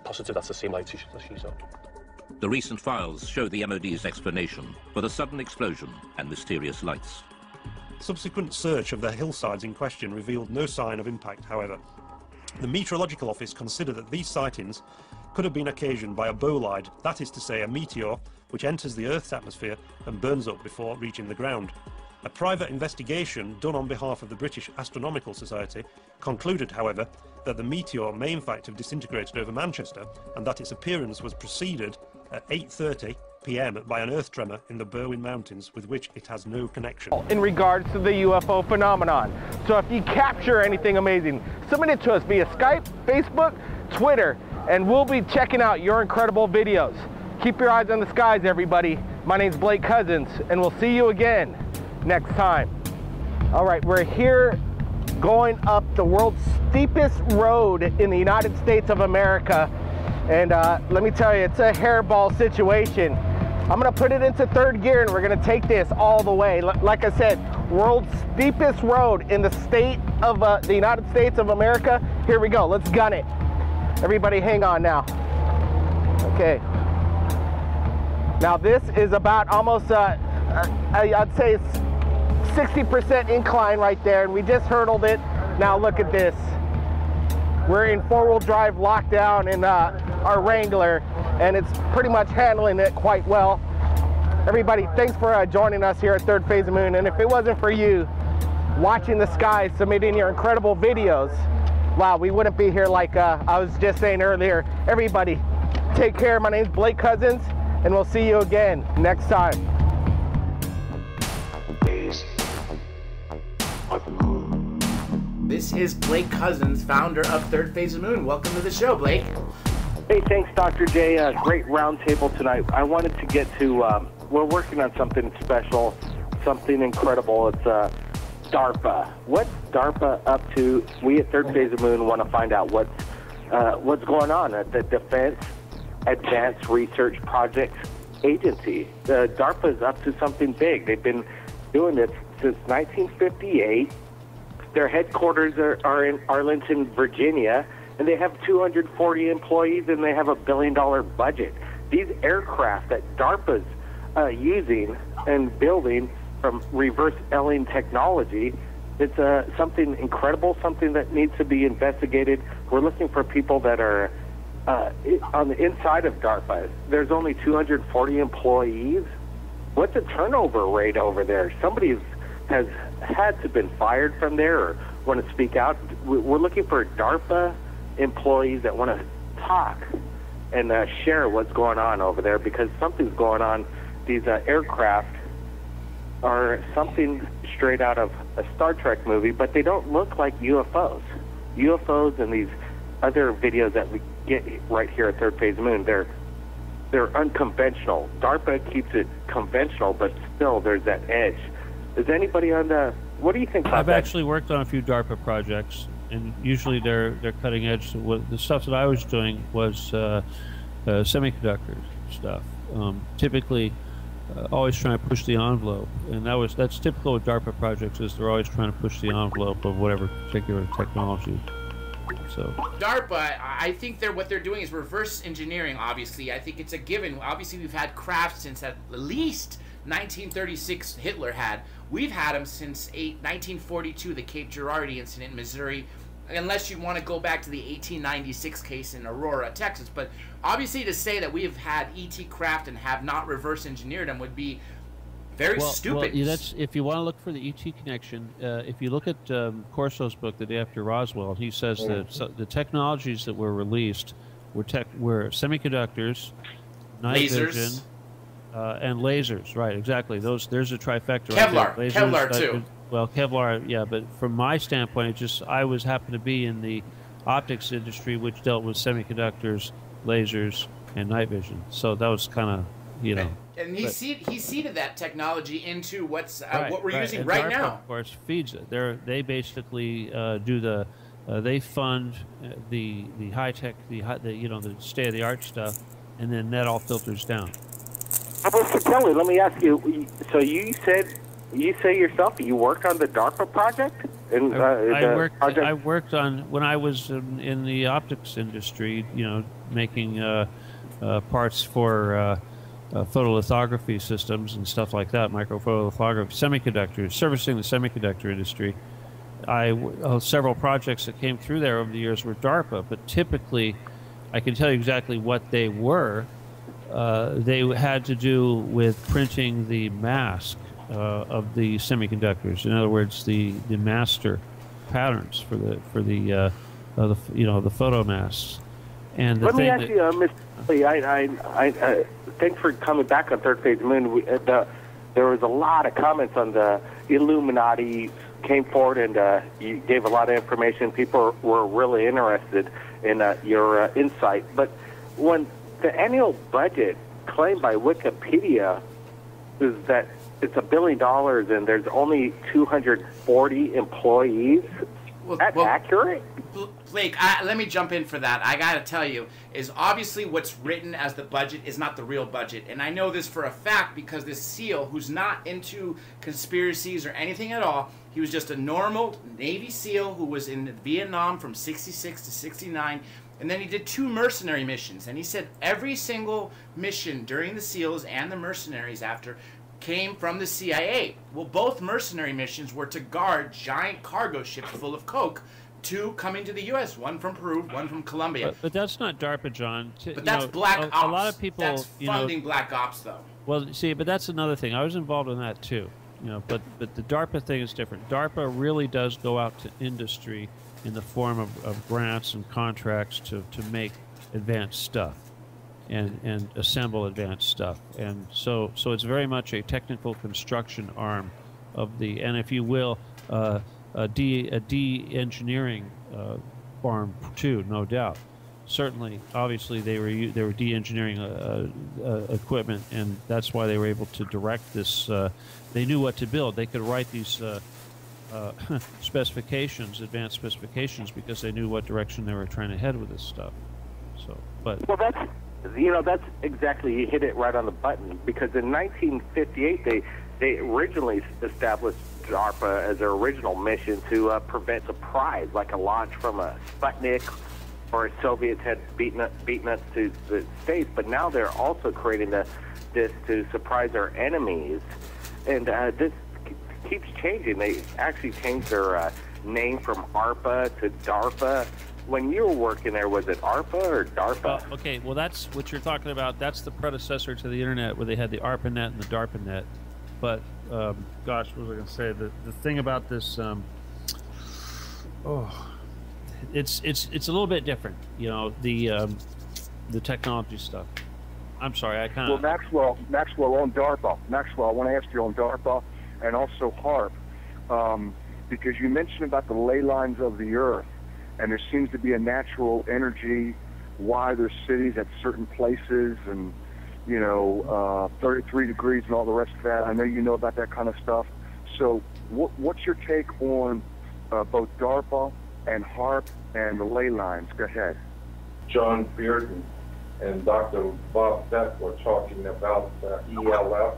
positive that's the same lights as she saw. The recent files show the MOD's explanation for the sudden explosion and mysterious lights. Subsequent search of the hillsides in question revealed no sign of impact, however. The Meteorological Office considered that these sightings could have been occasioned by a bolide, that is to say a meteor, which enters the Earth's atmosphere and burns up before reaching the ground. A private investigation done on behalf of the British Astronomical Society concluded, however, that the meteor may in fact have disintegrated over Manchester and that its appearance was preceded at 8:30 p.m. by an earth tremor in the Berwyn Mountains with which it has no connection. In regards to the UFO phenomenon. So if you capture anything amazing, submit it to us via Skype, Facebook, Twitter, and we'll be checking out your incredible videos. Keep your eyes on the skies, everybody. My name's Blake Cousins, and we'll see you again next time. All right, we're here going up the world's steepest road in the United States of America. And let me tell you, it's a hairball situation. I'm gonna put it into third gear and we're gonna take this all the way. Like I said, world's steepest road in the state of the United States of America. Here we go, let's gun it. Everybody hang on now. Okay. Now this is about almost, I'd say 60% incline right there, and we just hurdled it. Now look at this. We're in four-wheel drive lockdown in our Wrangler, and it's pretty much handling it quite well. Everybody, thanks for joining us here at Third Phase of Moon, and if it wasn't for you watching the skies, submitting your incredible videos, wow, we wouldn't be here like I was just saying earlier. Everybody, take care. My name's Blake Cousins, and we'll see you again next time. This is Blake Cousins, founder of Third Phase of Moon. Welcome to the show, Blake. Hey, thanks, Dr. J. Great roundtable tonight. I wanted to get to, we're working on something special, something incredible. It's DARPA. What's DARPA up to? We at Third Phase of Moon want to find out what's going on at the Defense Advanced Research Projects Agency. DARPA is up to something big. They've been doing this since 1958. Their headquarters are in Arlington, Virginia, and they have 240 employees, and they have $1 billion budget. These aircraft that DARPA's using and building from reverse Elling technology, it's something incredible, something that needs to be investigated. We're looking for people that are on the inside of DARPA. There's only 240 employees. What's the turnover rate over there? Somebody has had to been fired from there or want to speak out. We're looking for DARPA employees that want to talk and share what's going on over there, because something's going on. These aircraft are something straight out of a Star Trek movie, but they don't look like UFOs. UFOs and these other videos that we get right here at Third Phase Moon, they're unconventional. DARPA keeps it conventional, but still there's that edge. Is anybody on the... What do you think about I've that? actually worked on a few DARPA projects, and usually they're cutting edge. The stuff that I was doing was semiconductor stuff. Typically, always trying to push the envelope, and that's typical with DARPA projects. Is they're always trying to push the envelope of whatever particular technology. So DARPA, I think what they're doing is reverse engineering. Obviously, I think it's a given. Obviously, we've had craft since at least 1936. Hitler had. We've had them since 1942, the Cape Girardeau incident in Missouri, unless you want to go back to the 1896 case in Aurora, Texas. But obviously to say that we have had ET craft and have not reverse engineered them would be very stupid. Well, yeah, that's, if you want to look for the ET connection, if you look at Corso's book, The Day After Roswell, he says that the technologies that were released were semiconductors, night vision, and lasers, right? Exactly. There's a trifecta. Kevlar, right? Kevlar too. Well, Kevlar, yeah. But from my standpoint, I happened to be in the optics industry, which dealt with semiconductors, lasers, and night vision. So that was kind of, And he seeded that technology into what we're using and right DARPA, now. Of course, feeds it. They basically do they fund the high tech, the state of the art stuff, and then that all filters down. Mr. Kelly, let me ask you. So you say yourself you worked on the DARPA project? I worked on, when I was in the optics industry, making parts for photolithography systems and stuff like that, microphotolithography, semiconductors, servicing the semiconductor industry. Several projects that came through there over the years were DARPA, but typically, I can tell you exactly what they were. They had to do with printing the mask of the semiconductors. In other words, the master patterns for the photomasks. And the Let me thing ask that, you, Mr. Lee, thanks for coming back on Third Phase Moon. There was a lot of comments on the Illuminati came forward, and you gave a lot of information. People were really interested in your insight. But when the annual budget claimed by Wikipedia is that it's $1 billion and there's only 240 employees, that's accurate? Blake, let me jump in for that. I got to tell you, is obviously what's written as the budget is not the real budget. And I know this for a fact because this SEAL, who's not into conspiracies or anything at all, he was just a normal Navy SEAL who was in Vietnam from 66 to 69. And then he did 2 mercenary missions. And he said every single mission during the SEALs and the mercenaries after came from the CIA. Well, both mercenary missions were to guard giant cargo ships full of coke, 2 coming to the U.S., one from Peru, one from Colombia. but that's not DARPA, John. But that's black ops. A lot of people, that's funding black ops, though. Well, see, but that's another thing. I was involved in that too. But the DARPA thing is different. DARPA really does go out to industry in the form of grants and contracts to make advanced stuff and assemble advanced stuff. And so it's very much a technical construction arm of the, and if you will, a de-engineering farm too, no doubt. Certainly, obviously, they were de-engineering equipment, and that's why they were able to direct this. They knew what to build. They could write these specifications, advanced specifications, because they knew what direction they were trying to head with this stuff. So, but well, that's exactly, you hit it right on the button, because in 1958 they originally established DARPA as their original mission to prevent surprise, like a launch from a Sputnik, or Soviets had beaten us to the States, but now they're also creating this to surprise our enemies, and this keeps changing. They actually changed their name from ARPA to DARPA. When you were working there, was it ARPA or DARPA? Okay, well, that's what you're talking about. That's the predecessor to the internet, where they had the ARPANET and the DARPANET. But gosh, what was I going to say? The thing about this, it's a little bit different, the technology stuff. I'm sorry, I kind of. Well, Maxwell on DARPA. Maxwell, I want to ask you on DARPA and also HARP, because you mentioned about the ley lines of the Earth, and there seems to be a natural energy why there's cities at certain places, and 33 degrees and all the rest of that. I know you know about that kind of stuff. So what's your take on both DARPA and HARP and the ley lines? Go ahead. John Bearden and Dr. Bob Beck were talking about ELF,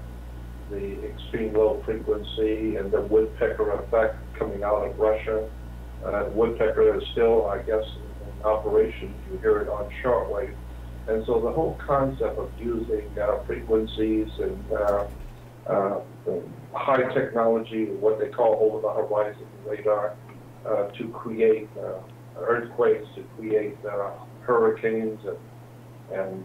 the extreme low frequency, and the woodpecker effect coming out of Russia. Woodpecker is still, I guess, in operation. You hear it on shortwave. And so the whole concept of using frequencies and high technology, what they call over-the-horizon radar, to create earthquakes, to create hurricanes and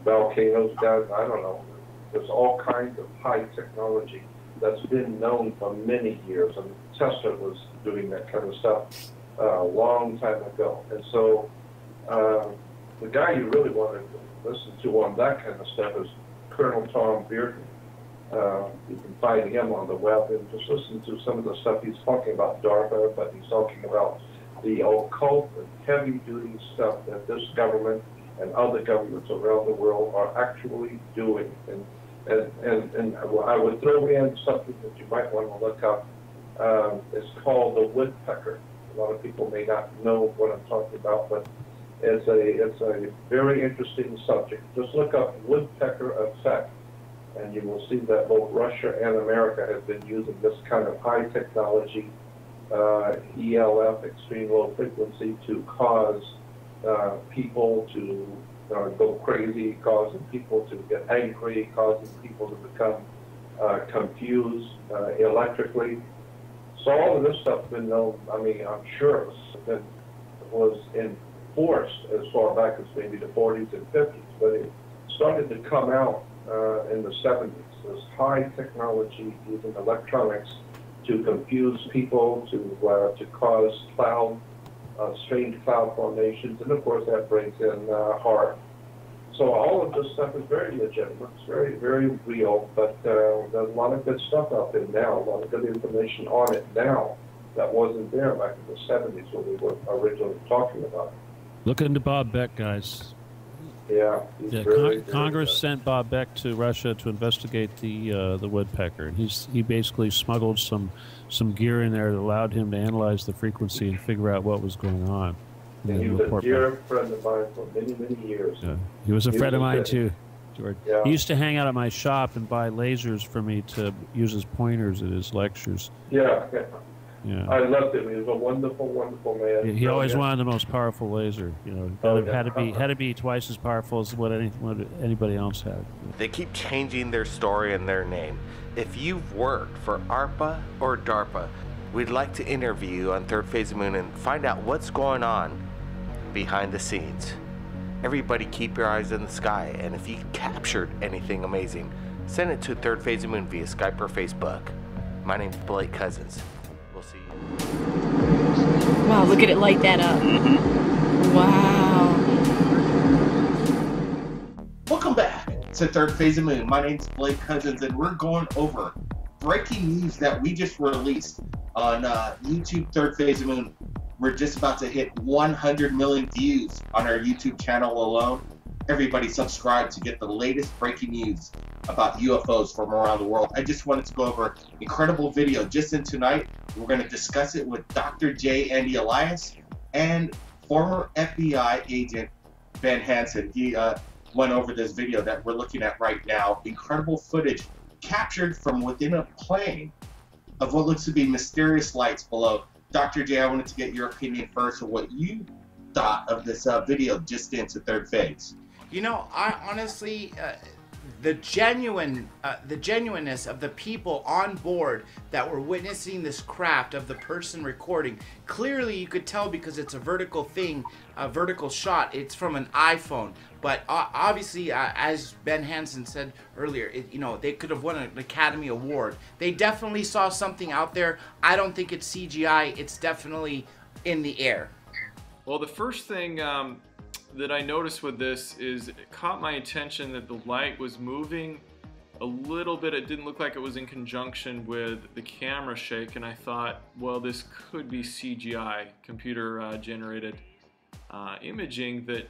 volcanoes down, I don't know. There's all kinds of high technology that's been known for many years, and Tesla was doing that kind of stuff a long time ago. And so the guy you really want to listen to on that kind of stuff is Colonel Tom Bearden. You can find him on the web and just listen to some of the stuff he's talking about DARPA, but he's talking about the occult and heavy-duty stuff that this government and other governments around the world are actually doing. And I would throw in something that you might want to look up. It's called the woodpecker. A lot of people may not know what I'm talking about, but it's a very interesting subject. Just look up woodpecker effect, and you will see that both Russia and America have been using this kind of high technology, ELF, extreme low frequency, to cause people to go crazy, causing people to get angry, causing people to become confused electrically. So all of this stuff has been known. I mean, I'm sure it was enforced as far back as maybe the 40s and 50s, but it started to come out in the 70s. This high technology using electronics to confuse people, to cause strange cloud formations, and of course that brings in horror. So all of this stuff is very legitimate, it's very, very real, but there's a lot of good stuff out there now, a lot of good information on it now that wasn't there back in the 70s when we were originally talking about it. Look into Bob Beck, guys. Yeah, Congress sent Bob Beck to Russia to investigate the woodpecker, and he basically smuggled some gear in there that allowed him to analyze the frequency and figure out what was going on. And he was a dear friend of mine for many, many years. Yeah. He was a friend of mine too, George. Yeah. He used to hang out at my shop and buy lasers for me to use as pointers at his lectures. Yeah. Yeah. I loved him. He was a wonderful, wonderful man. He always wanted the most powerful laser. You know, had to be twice as powerful as what anybody else had. They keep changing their story and their name. If you've worked for ARPA or DARPA, we'd like to interview you on Third Phase of the Moon and find out what's going on behind the scenes. Everybody keep your eyes in the sky, and if you captured anything amazing, send it to Third Phase of the Moon via Skype or Facebook. My name's Blake Cousins. We'll see you. Wow, look at it light that up. Wow. Welcome back to Third Phase of the Moon. My name's Blake Cousins, and we're going over breaking news that we just released on YouTube Third Phase of the Moon. We're just about to hit 100 million views on our YouTube channel alone. Everybody subscribe to get the latest breaking news about UFOs from around the world. I just wanted to go over an incredible video just in tonight. We're going to discuss it with Dr. J. Andy Elias and former FBI agent Ben Hansen. He went over this video that we're looking at right now. Incredible footage captured from within a plane of what looks to be mysterious lights below. Dr. J, I wanted to get your opinion first of what you thought of this video just into Third Phase. You know, I honestly, the genuineness of the people on board that were witnessing this craft of the person recording, clearly you could tell because it's a vertical thing, a vertical shot. It's from an iPhone. But obviously, as Ben Hansen said earlier, you know, they could have won an Academy Award. They definitely saw something out there. I don't think it's CGI. It's definitely in the air. Well, the first thing that I noticed with this is it caught my attention that the light was moving a little bit. It didn't look like it was in conjunction with the camera shake, and I thought, well, this could be CGI, computer generated imaging that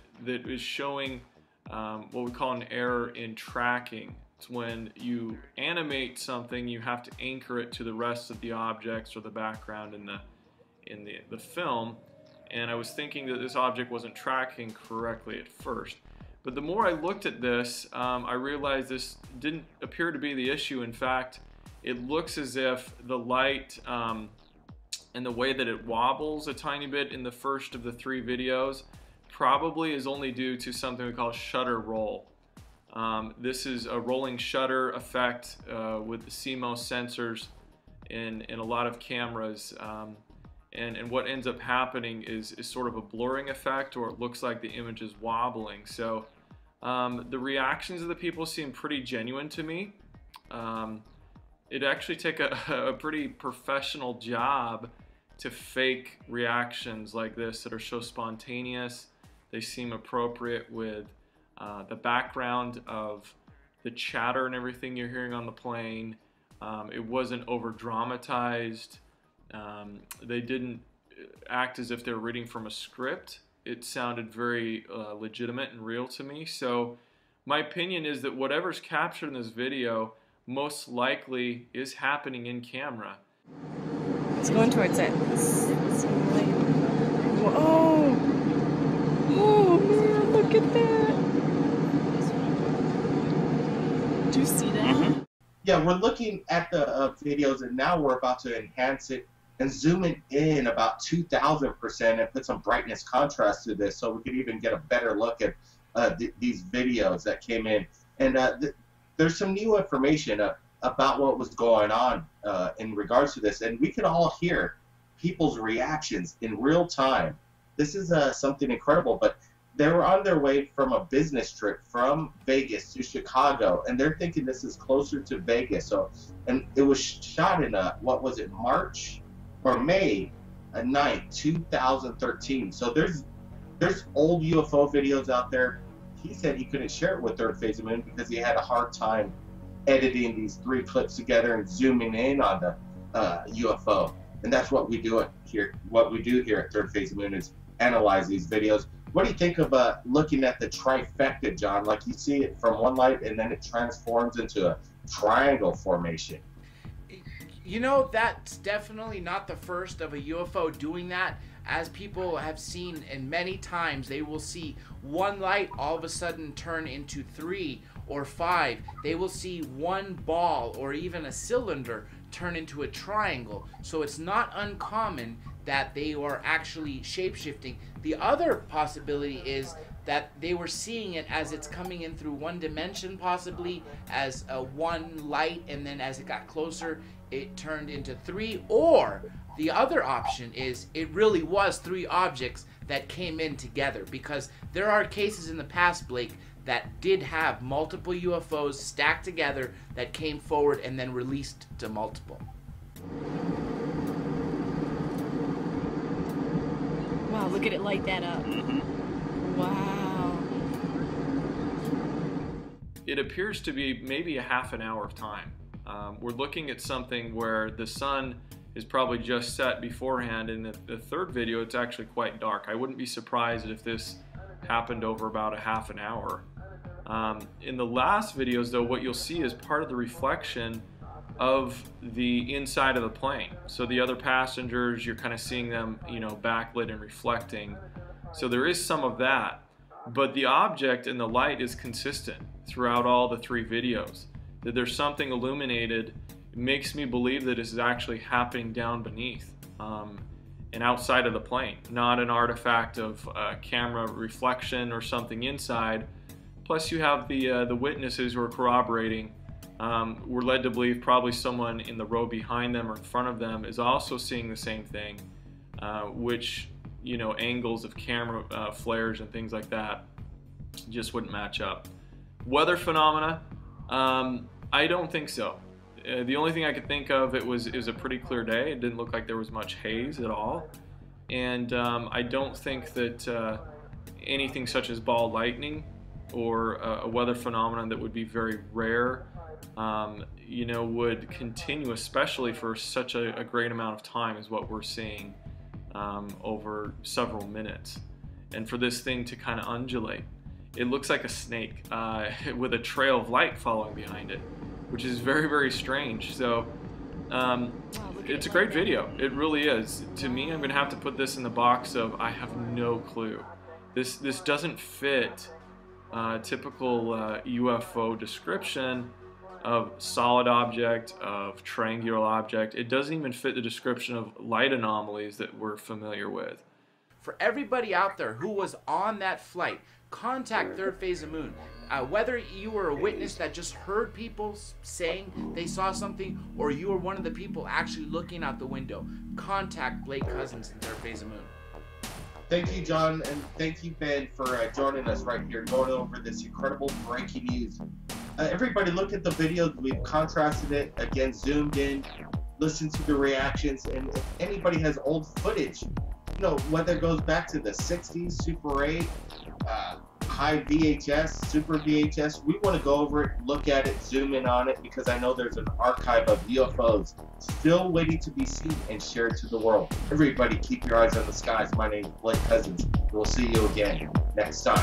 is showing what we call an error in tracking. It's when you animate something, you have to anchor it to the rest of the objects or the background in the film. And I was thinking that this object wasn't tracking correctly at first. But the more I looked at this, I realized this didn't appear to be the issue. In fact, it looks as if the light and the way that it wobbles a tiny bit in the first of the 3 videos probably is only due to something we call shutter roll. This is a rolling shutter effect with the CMOS sensors in a lot of cameras. And what ends up happening is sort of a blurring effect, or it looks like the image is wobbling. So the reactions of the people seem pretty genuine to me. It actually take a pretty professional job to fake reactions like this that are so spontaneous. They seem appropriate with the background of the chatter and everything you're hearing on the plane. It wasn't over dramatized. They didn't act as if they were reading from a script. It sounded very legitimate and real to me. So my opinion is that whatever's captured in this video most likely is happening in camera. It's going towards it. Whoa! Oh man, look at that! Do you see that? Mm-hmm. Yeah, we're looking at the videos, and now we're about to enhance it and zoom it in about 2,000% and put some brightness contrast to this, so we could even get a better look at these videos that came in. And there's some new information about what was going on in regards to this, and we can all hear people's reactions in real time. This is something incredible, but They were on their way from a business trip from Vegas to Chicago, and they're thinking this is closer to Vegas. So, and it was shot in what was it, March or May 9th, 2013. So there's old UFO videos out there. He said he couldn't share it with Third Phase of Moon because he had a hard time editing these 3 clips together and zooming in on the UFO. And that's what we do here. What we do here at Third Phase of Moon is analyze these videos. What do you think of looking at the trifecta, John? Like you see it from one light and then it transforms into a triangle formation. You know, that's definitely not the first of a UFO doing that. As people have seen, and many times they will see one light all of a sudden turn into 3 or 5. They will see one ball or even a cylinder turn into a triangle. So it's not uncommon that they are actually shape-shifting. The other possibility is that they were seeing it as it's coming in through one dimension, possibly as one light, and then as it got closer it turned into 3. Or the other option is it really was 3 objects that came in together, because there are cases in the past, Blake, that did have multiple UFOs stacked together that came forward and then released to multiple. Wow, look at it light that up. Wow. It appears to be maybe a half an hour of time. We're looking at something where the sun is probably just set beforehand. In the third video, it's actually quite dark. I wouldn't be surprised if this happened over about a half an hour. In the last videos, though, what you'll see is part of the reflection of the inside of the plane. So the other passengers, you're kind of seeing them, you know, backlit and reflecting. So there is some of that, but the object and the light is consistent throughout all the 3 videos. That there's something illuminated makes me believe that this is actually happening down beneath and outside of the plane, not an artifact of camera reflection or something inside. Plus you have the witnesses who are corroborating. We're led to believe probably someone in the row behind them or in front of them is also seeing the same thing, which, you know, angles of camera flares and things like that just wouldn't match up. Weather phenomena, I don't think so. The only thing I could think of, it was a pretty clear day. It didn't look like there was much haze at all. And I don't think that anything such as ball lightning or a weather phenomenon that would be very rare, you know, would continue, especially for such a great amount of time as what we're seeing over several minutes. And for this thing to kind of undulate, it looks like a snake with a trail of light following behind it, which is very, very strange. So it's a great video. It really is. To me, I'm going to have to put this in the box of I have no clue. This doesn't fit typical UFO description of solid object, of triangular object. It doesn't even fit the description of light anomalies that we're familiar with. For everybody out there who was on that flight, contact Third Phase of Moon. Whether you were a witness that just heard people saying they saw something, or you were one of the people actually looking out the window, contact Blake Cousins in Third Phase of Moon. Thank you, John, and thank you, Ben, for joining us right here, going over this incredible breaking news. Everybody look at the videos. We've contrasted it, again, zoomed in, listened to the reactions, and if anybody has old footage, you know, whether it goes back to the 60s, Super 8, high VHS, Super VHS, we want to go over it, look at it, zoom in on it, because I know there's an archive of UFOs still waiting to be seen and shared to the world. Everybody keep your eyes on the skies. My name is Blake Cousins. We'll see you again next time.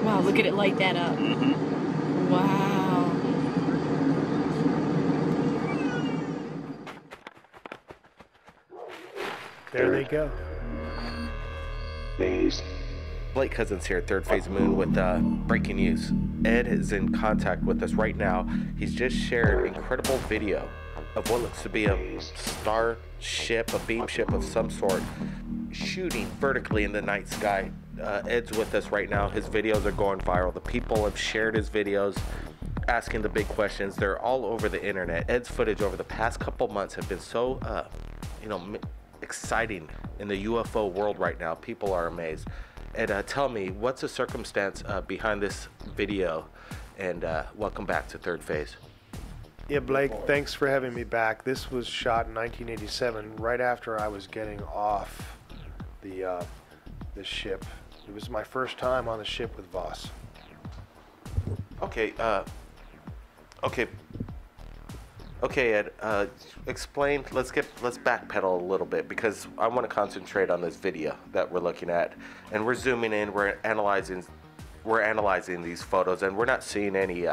Wow, look at it light that up. Wow. There they go. Blake Cousins here at Third Phase of Moon with breaking news. Ed is in contact with us right now. He's just shared incredible video of what looks to be a star ship, a beam ship of some sort, shooting vertically in the night sky. Ed's with us right now. His videos are going viral. The people have shared his videos, asking the big questions. They're all over the internet. Ed's footage over the past couple months have been so, you know, exciting in the UFO world right now. People are amazed. And tell me, what's the circumstance behind this video? And welcome back to Third Phase. Yeah, Blake, thanks for having me back. This was shot in 1987, right after I was getting off the ship. It was my first time on the ship with Voss. Okay, okay, Ed, explain, let's backpedal a little bit, because I want to concentrate on this video that we're looking at, and we're zooming in, we're analyzing these photos, and we're not seeing any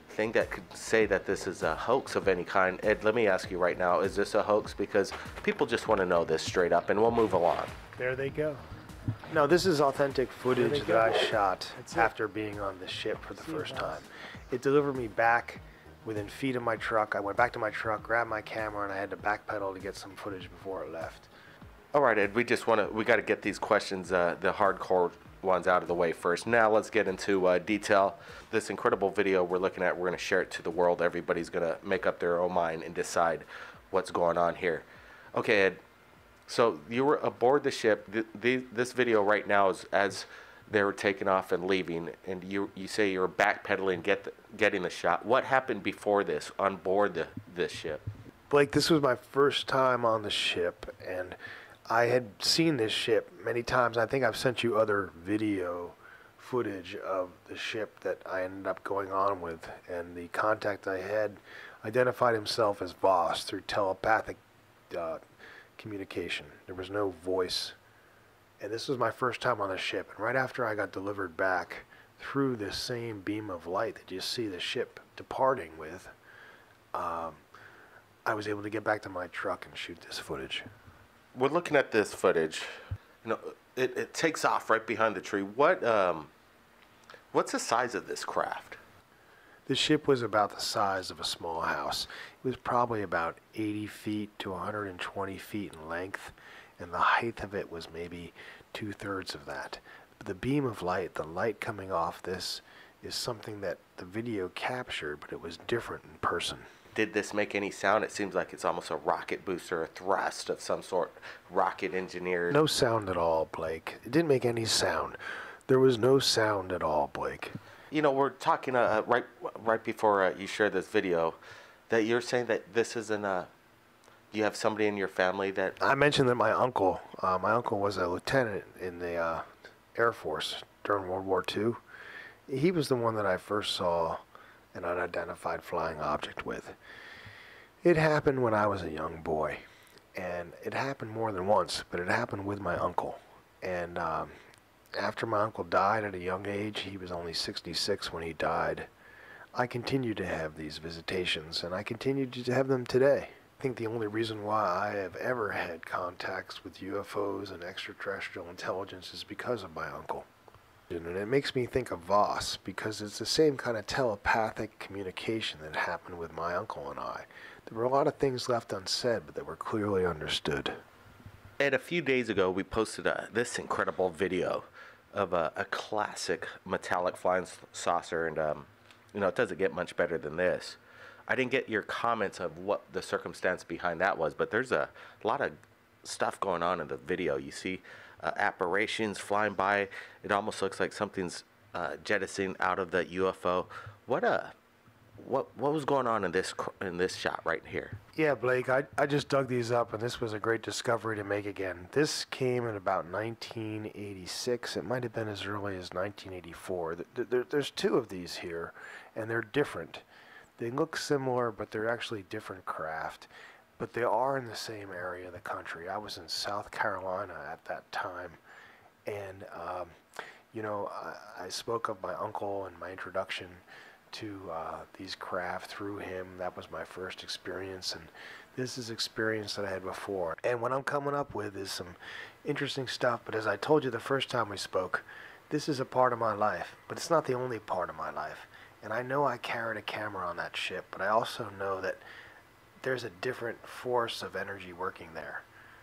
thing that could say that this is a hoax of any kind. Ed, let me ask you right now, is this a hoax? Because people just want to know this straight up, and we'll move along. There they go. No, this is authentic footage that I shot after being on the ship for the first time. It delivered me back within feet of my truck. I went back to my truck, grabbed my camera, and I had to backpedal to get some footage before it left. All right, Ed, we got to get these questions, the hardcore ones, out of the way first. Now let's get into detail. This incredible video we're looking at, we're going to share it to the world. Everybody's going to make up their own mind and decide what's going on here. Okay, Ed, so you were aboard the ship. This video right now is as they were taking off and leaving, and you say you were backpedaling, getting the shot. What happened before this on board this ship? Blake, this was my first time on the ship, and I had seen this ship many times. I think I've sent you other video footage of the ship that I ended up going on with, and the contact I had identified himself as Voss through telepathic communication. There was no voice. And this was my first time on the ship. And right after I got delivered back through this same beam of light that you see the ship departing with, I was able to get back to my truck and shoot this footage. We're looking at this footage. You know, it takes off right behind the tree. What's the size of this craft? This ship was about the size of a small house. It was probably about 80 feet to 120 feet in length, and the height of it was maybe 2/3 of that. The beam of light, the light coming off this, is something that the video captured, but it was different in person. Did this make any sound? It seems like it's almost a rocket booster, a thrust of some sort, rocket engineered. No sound at all, Blake. It didn't make any sound. There was no sound at all, Blake. You know, we're talking right before you shared this video, that you're saying that this isn't you have somebody in your family that... I mentioned that my uncle was a lieutenant in the Air Force during World War II. He was the one that I first saw an unidentified flying object with. It happened when I was a young boy, and it happened more than once, but it happened with my uncle. And after my uncle died at a young age, he was only 66 when he died, I continued to have these visitations, and I continue to have them today. I think the only reason why I have ever had contacts with UFOs and extraterrestrial intelligence is because of my uncle. And it makes me think of Voss, because it's the same kind of telepathic communication that happened with my uncle and I. There were a lot of things left unsaid, but that were clearly understood. Ed, a few days ago, we posted this incredible video of a classic metallic flying saucer, and you know, it doesn't get much better than this. I didn't get your comments of what the circumstance behind that was, but there's a lot of stuff going on in the video. You see apparitions flying by. It almost looks like something's jettisoning out of the UFO. What was going on in this shot right here? Yeah, Blake, I just dug these up, and this was a great discovery to make again. This came in about 1986. It might have been as early as 1984. There's two of these here, and they're different. They look similar, but they're actually different craft. But they are in the same area of the country. I was in South Carolina at that time, and you know, I spoke of my uncle in my introduction to these craft through him. That was my first experience, and this is experience that I had before. And what I'm coming up with is some interesting stuff, but as I told you the first time we spoke, this is a part of my life, but it's not the only part of my life. And I know I carried a camera on that ship, but I also know that there's a different force of energy working there.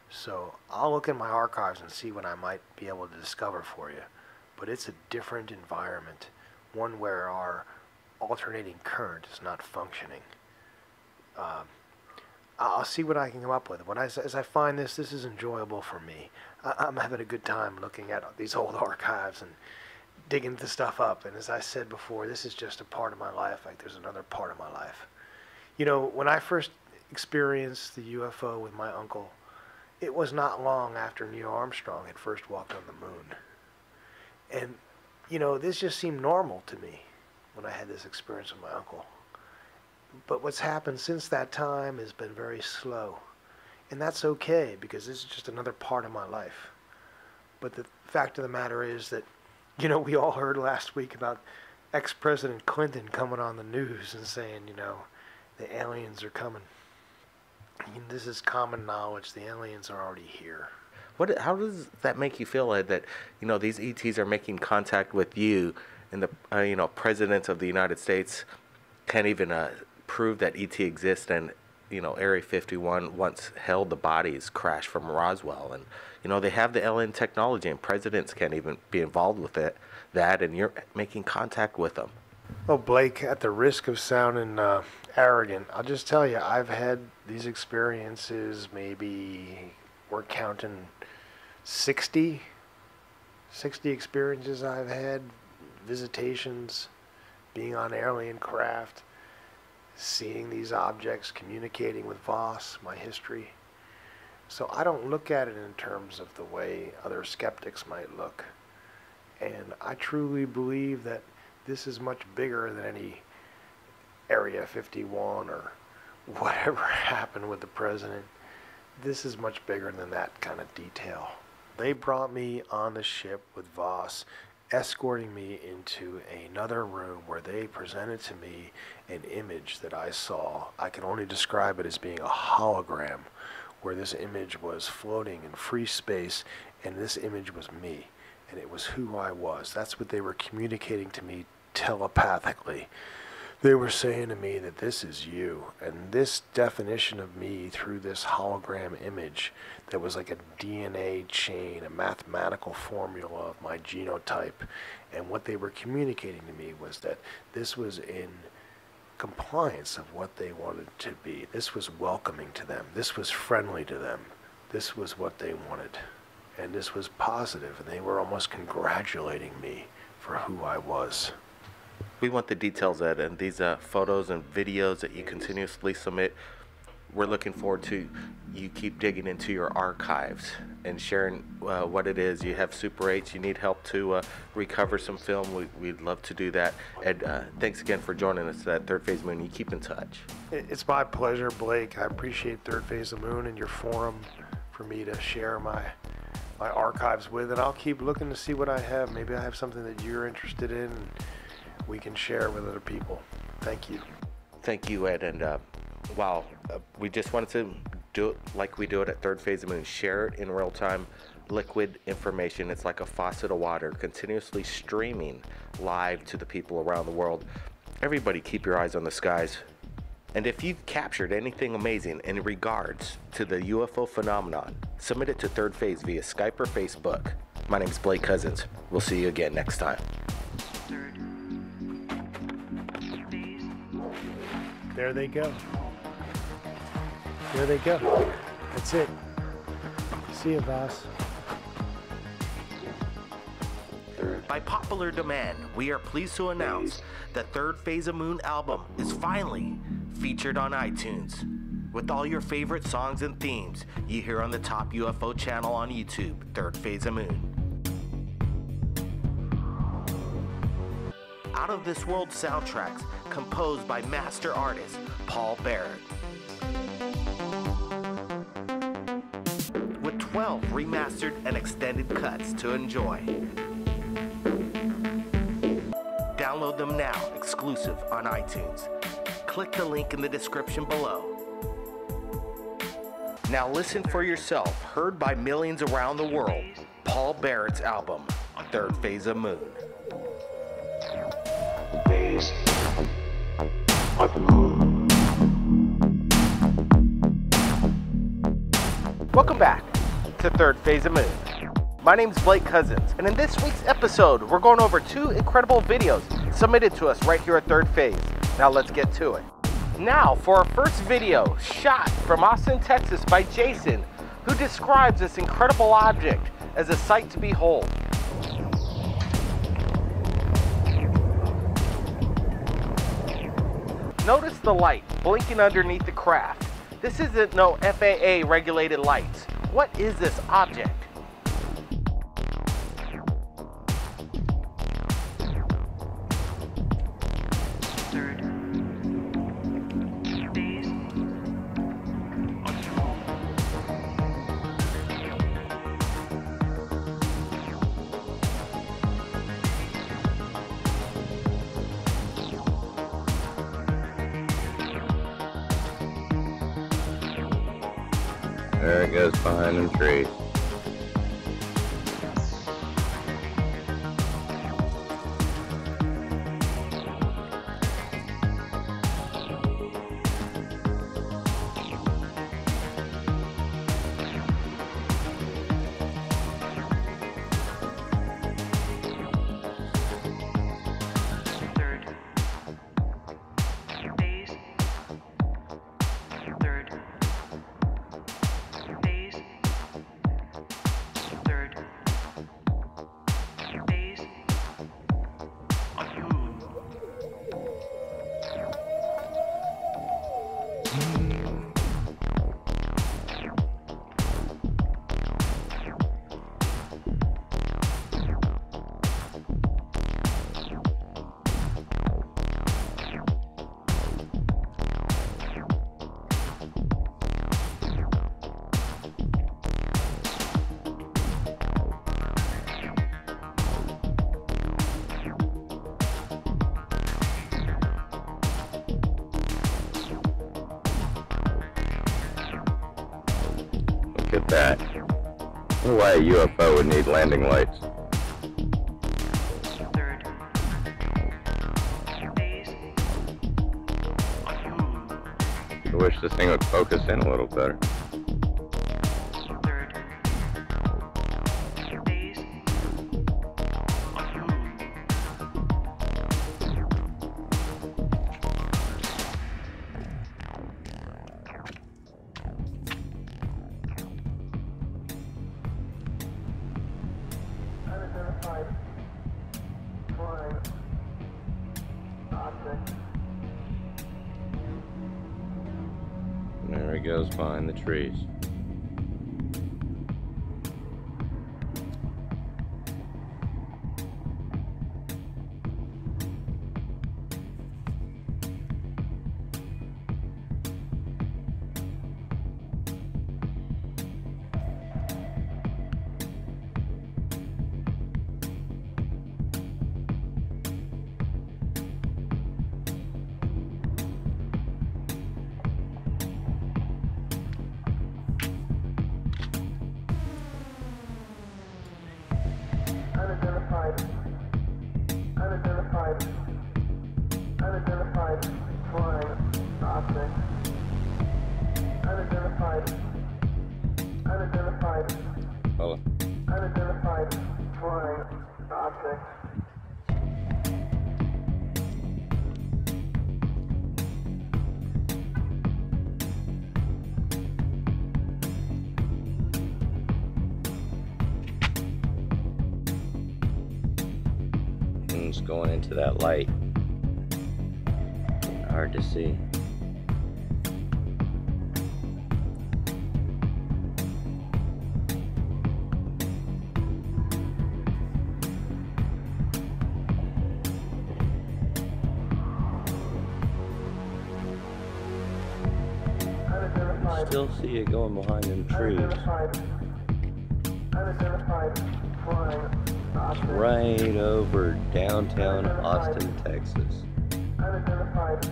So I'll look in my archives and see what I might be able to discover for you. But it's a different environment, one where our alternating current is not functioning. I'll see what I can come up with. As I find this is enjoyable for me. I'm having a good time looking at these old archives and digging the stuff up. And as I said before, this is just a part of my life. Like there's another part of my life. You know, when I first experienced the UFO with my uncle, it was not long after Neil Armstrong had first walked on the moon. And, you know, this just seemed normal to me when I had this experience with my uncle. But what's happened since that time has been very slow. And that's okay, because this is just another part of my life. But the fact of the matter is that, you know, we all heard last week about ex-President Clinton coming on the news and saying, you know, the aliens are coming. I mean, this is common knowledge. The aliens are already here. How does that make you feel, Ed, that, you know, these ETs are making contact with you, and the, you know, presidents of the United States can't even prove that ET exists, and, you know, Area 51 once held the bodies crashed from Roswell, and, you know, they have the alien technology, and presidents can't even be involved with that, and you're making contact with them. Well, Blake, at the risk of sounding arrogant, I'll just tell you, I've had these experiences, maybe we're counting 60 experiences I've had, visitations, being on alien craft, seeing these objects, communicating with Voss, my history. So I don't look at it in terms of the way other skeptics might look. And I truly believe that this is much bigger than any Area 51 or whatever happened with the president. This is much bigger than that kind of detail. They brought me on the ship with Voss, escorting me into another room where they presented to me an image that I saw. I can only describe it as being a hologram, where this image was floating in free space, and this image was me, and it was who I was. That's what they were communicating to me telepathically. They were saying to me that this is you, and this definition of me through this hologram image that was like a DNA chain, a mathematical formula of my genotype, and what they were communicating to me was that this was in compliance of what they wanted to be. This was welcoming to them. This was friendly to them. This was what they wanted, and this was positive, and they were almost congratulating me for who I was. We want the details, Ed, and these photos and videos that you continuously submit. We're looking forward to you keep digging into your archives and sharing what it is. You have Super 8s. You need help to recover some film. We'd love to do that. Ed, thanks again for joining us at Third Phase Moon. You keep in touch. It's my pleasure, Blake. I appreciate Third Phase of Moon and your forum for me to share my archives with, and I'll keep looking to see what I have. Maybe I have something that you're interested in, and we can share with other people. Thank you. Thank you, Ed. And wow, we just wanted to do it like we do it at Third Phase of Moon. Share it in real time, liquid information. It's like a faucet of water, continuously streaming live to the people around the world. Everybody keep your eyes on the skies. And if you've captured anything amazing in regards to the UFO phenomenon, submit it to Third Phase via Skype or Facebook. My name's Blake Cousins. We'll see you again next time. There they go. There they go. That's it. See you, Voss. By popular demand, we are pleased to announce the Third Phase of Moon album is finally featured on iTunes. With all your favorite songs and themes you hear on the top UFO channel on YouTube, Third Phase of Moon. Out of This World soundtracks composed by master artist Paul Barrett. With 12 remastered and extended cuts to enjoy. Download them now, exclusive on iTunes. Click the link in the description below. Now listen for yourself, heard by millions around the world, Paul Barrett's album, Third Phase of Moon. Welcome back to Third Phase of Moon. My name's Blake Cousins, and in this week's episode, we're going over 2 incredible videos submitted to us right here at Third Phase. Now let's get to it. Now for our first video, shot from Austin, Texas by Jason, who describes this incredible object as a sight to behold. Notice the light blinking underneath the craft. This isn't no FAA regulated lights. What is this object? There it goes behind them trees. Look at that. I wonder why a UFO would need landing lights. I wish this thing would focus in a little better. There he goes behind the trees. Unidentified flying object. Unidentified flying object. It's going into that light. Hard to see. Still see it going behind them trees. It's right over downtown Austin, Texas. Unidentified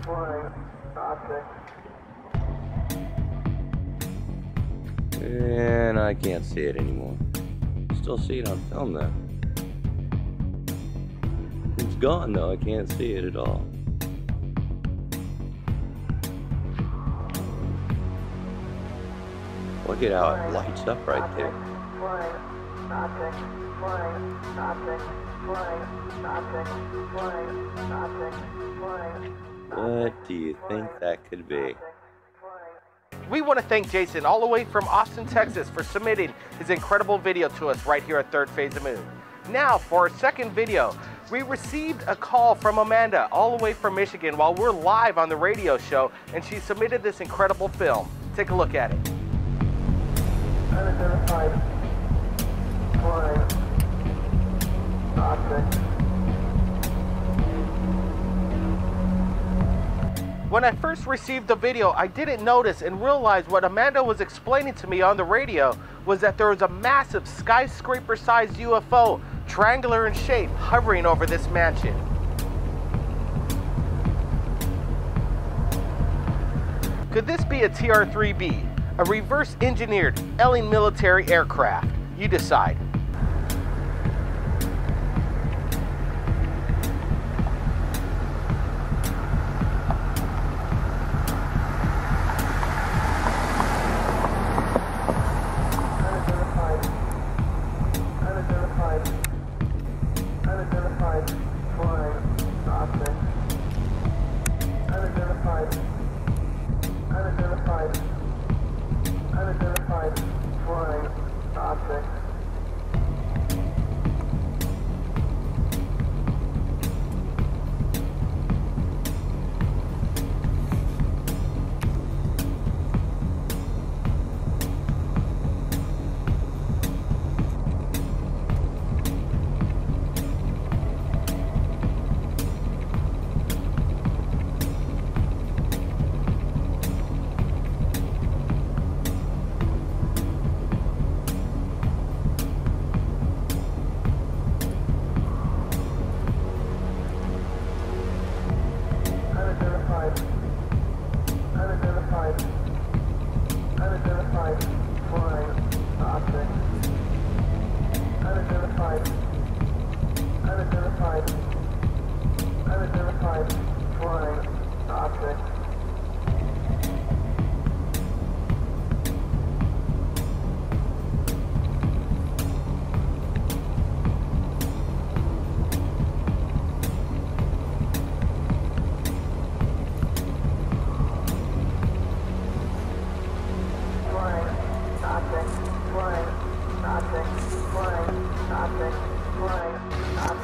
flying object. And I can't see it anymore. Still see it on film though. It's gone though, I can't see it at all. Look at how it lights up right there. Flying object. flying object, flying object, flying object, flying. What do you think that could be? We want to thank Jason all the way from Austin, Texas for submitting his incredible video to us right here at Third Phase of Moon. Now for our second video, we received a call from Amanda all the way from Michigan while we're live on the radio show, and she submitted this incredible film. Take a look at it. Unidentified flying object. When I first received the video, I didn't notice and realize what Amanda was explaining to me on the radio was that there was a massive skyscraper-sized UFO, triangular in shape, hovering over this mansion. Could this be a TR-3B, a reverse-engineered alien military aircraft? You decide. Unidentified flying object. Unidentified flying object. Unidentified flying object. Unidentified flying object.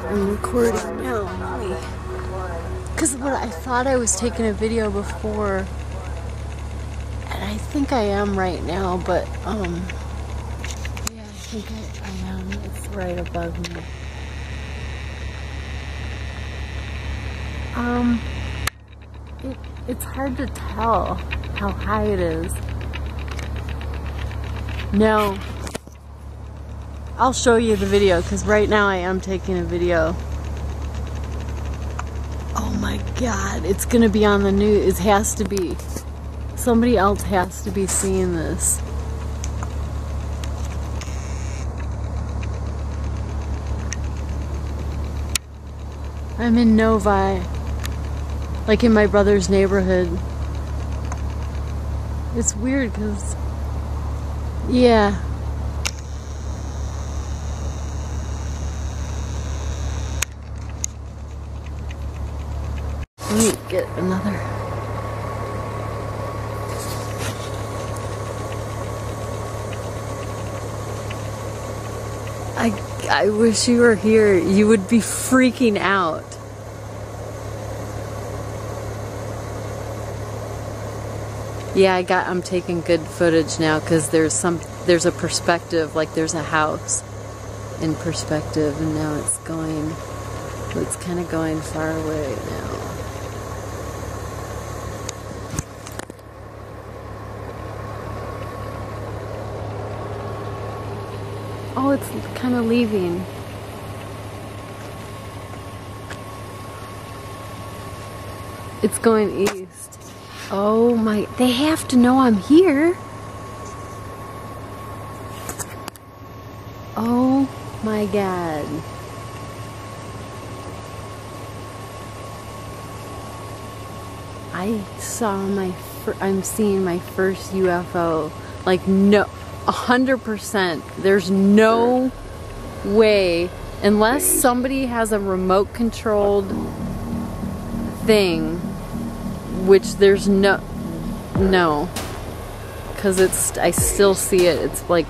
I'm recording now, because what I thought I was taking a video before, and I think I am right now, but yeah, I think I am. It's right above me. It's hard to tell how high it is. No. I'll show you the video because right now I am taking a video. Oh my god, it's gonna be on the news. It has to be. Somebody else has to be seeing this. I'm in Novi, like in my brother's neighborhood. It's weird because, yeah. Let me get another. I wish you were here. You would be freaking out. Yeah, I'm taking good footage now because there's a perspective, like there's a house in perspective, and now it's kind of going far away now. Oh, it's kind of leaving. It's going east. Oh my, they have to know I'm here. Oh my god. I'm seeing my first UFO. Like, no, 100%. There's no way, unless somebody has a remote controlled thing, which there's no, because it's, I still see it, it's like,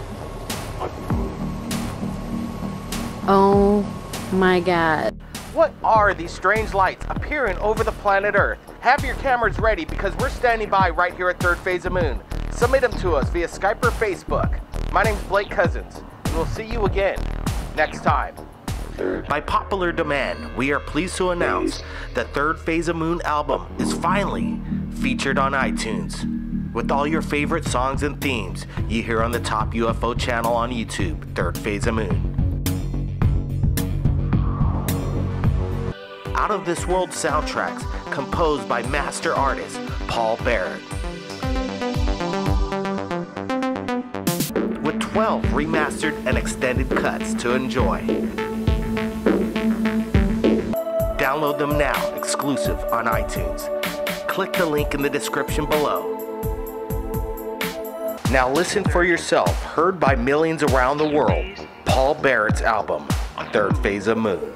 oh my God. What are these strange lights appearing over the planet Earth? Have your cameras ready because we're standing by right here at Third Phase of Moon. Submit them to us via Skype or Facebook. My name's Blake Cousins, and we'll see you again next time. By popular demand, we are pleased to announce the Third Phase of Moon album is finally featured on iTunes. With all your favorite songs and themes you hear on the top UFO channel on YouTube, Third Phase of Moon. Out of This World soundtracks composed by master artist Paul Barrett. With 12 remastered and extended cuts to enjoy. Download them now, exclusive on iTunes. Click the link in the description below. Now listen for yourself, heard by millions around the world, Paul Barrett's album, Third Phase of Moon.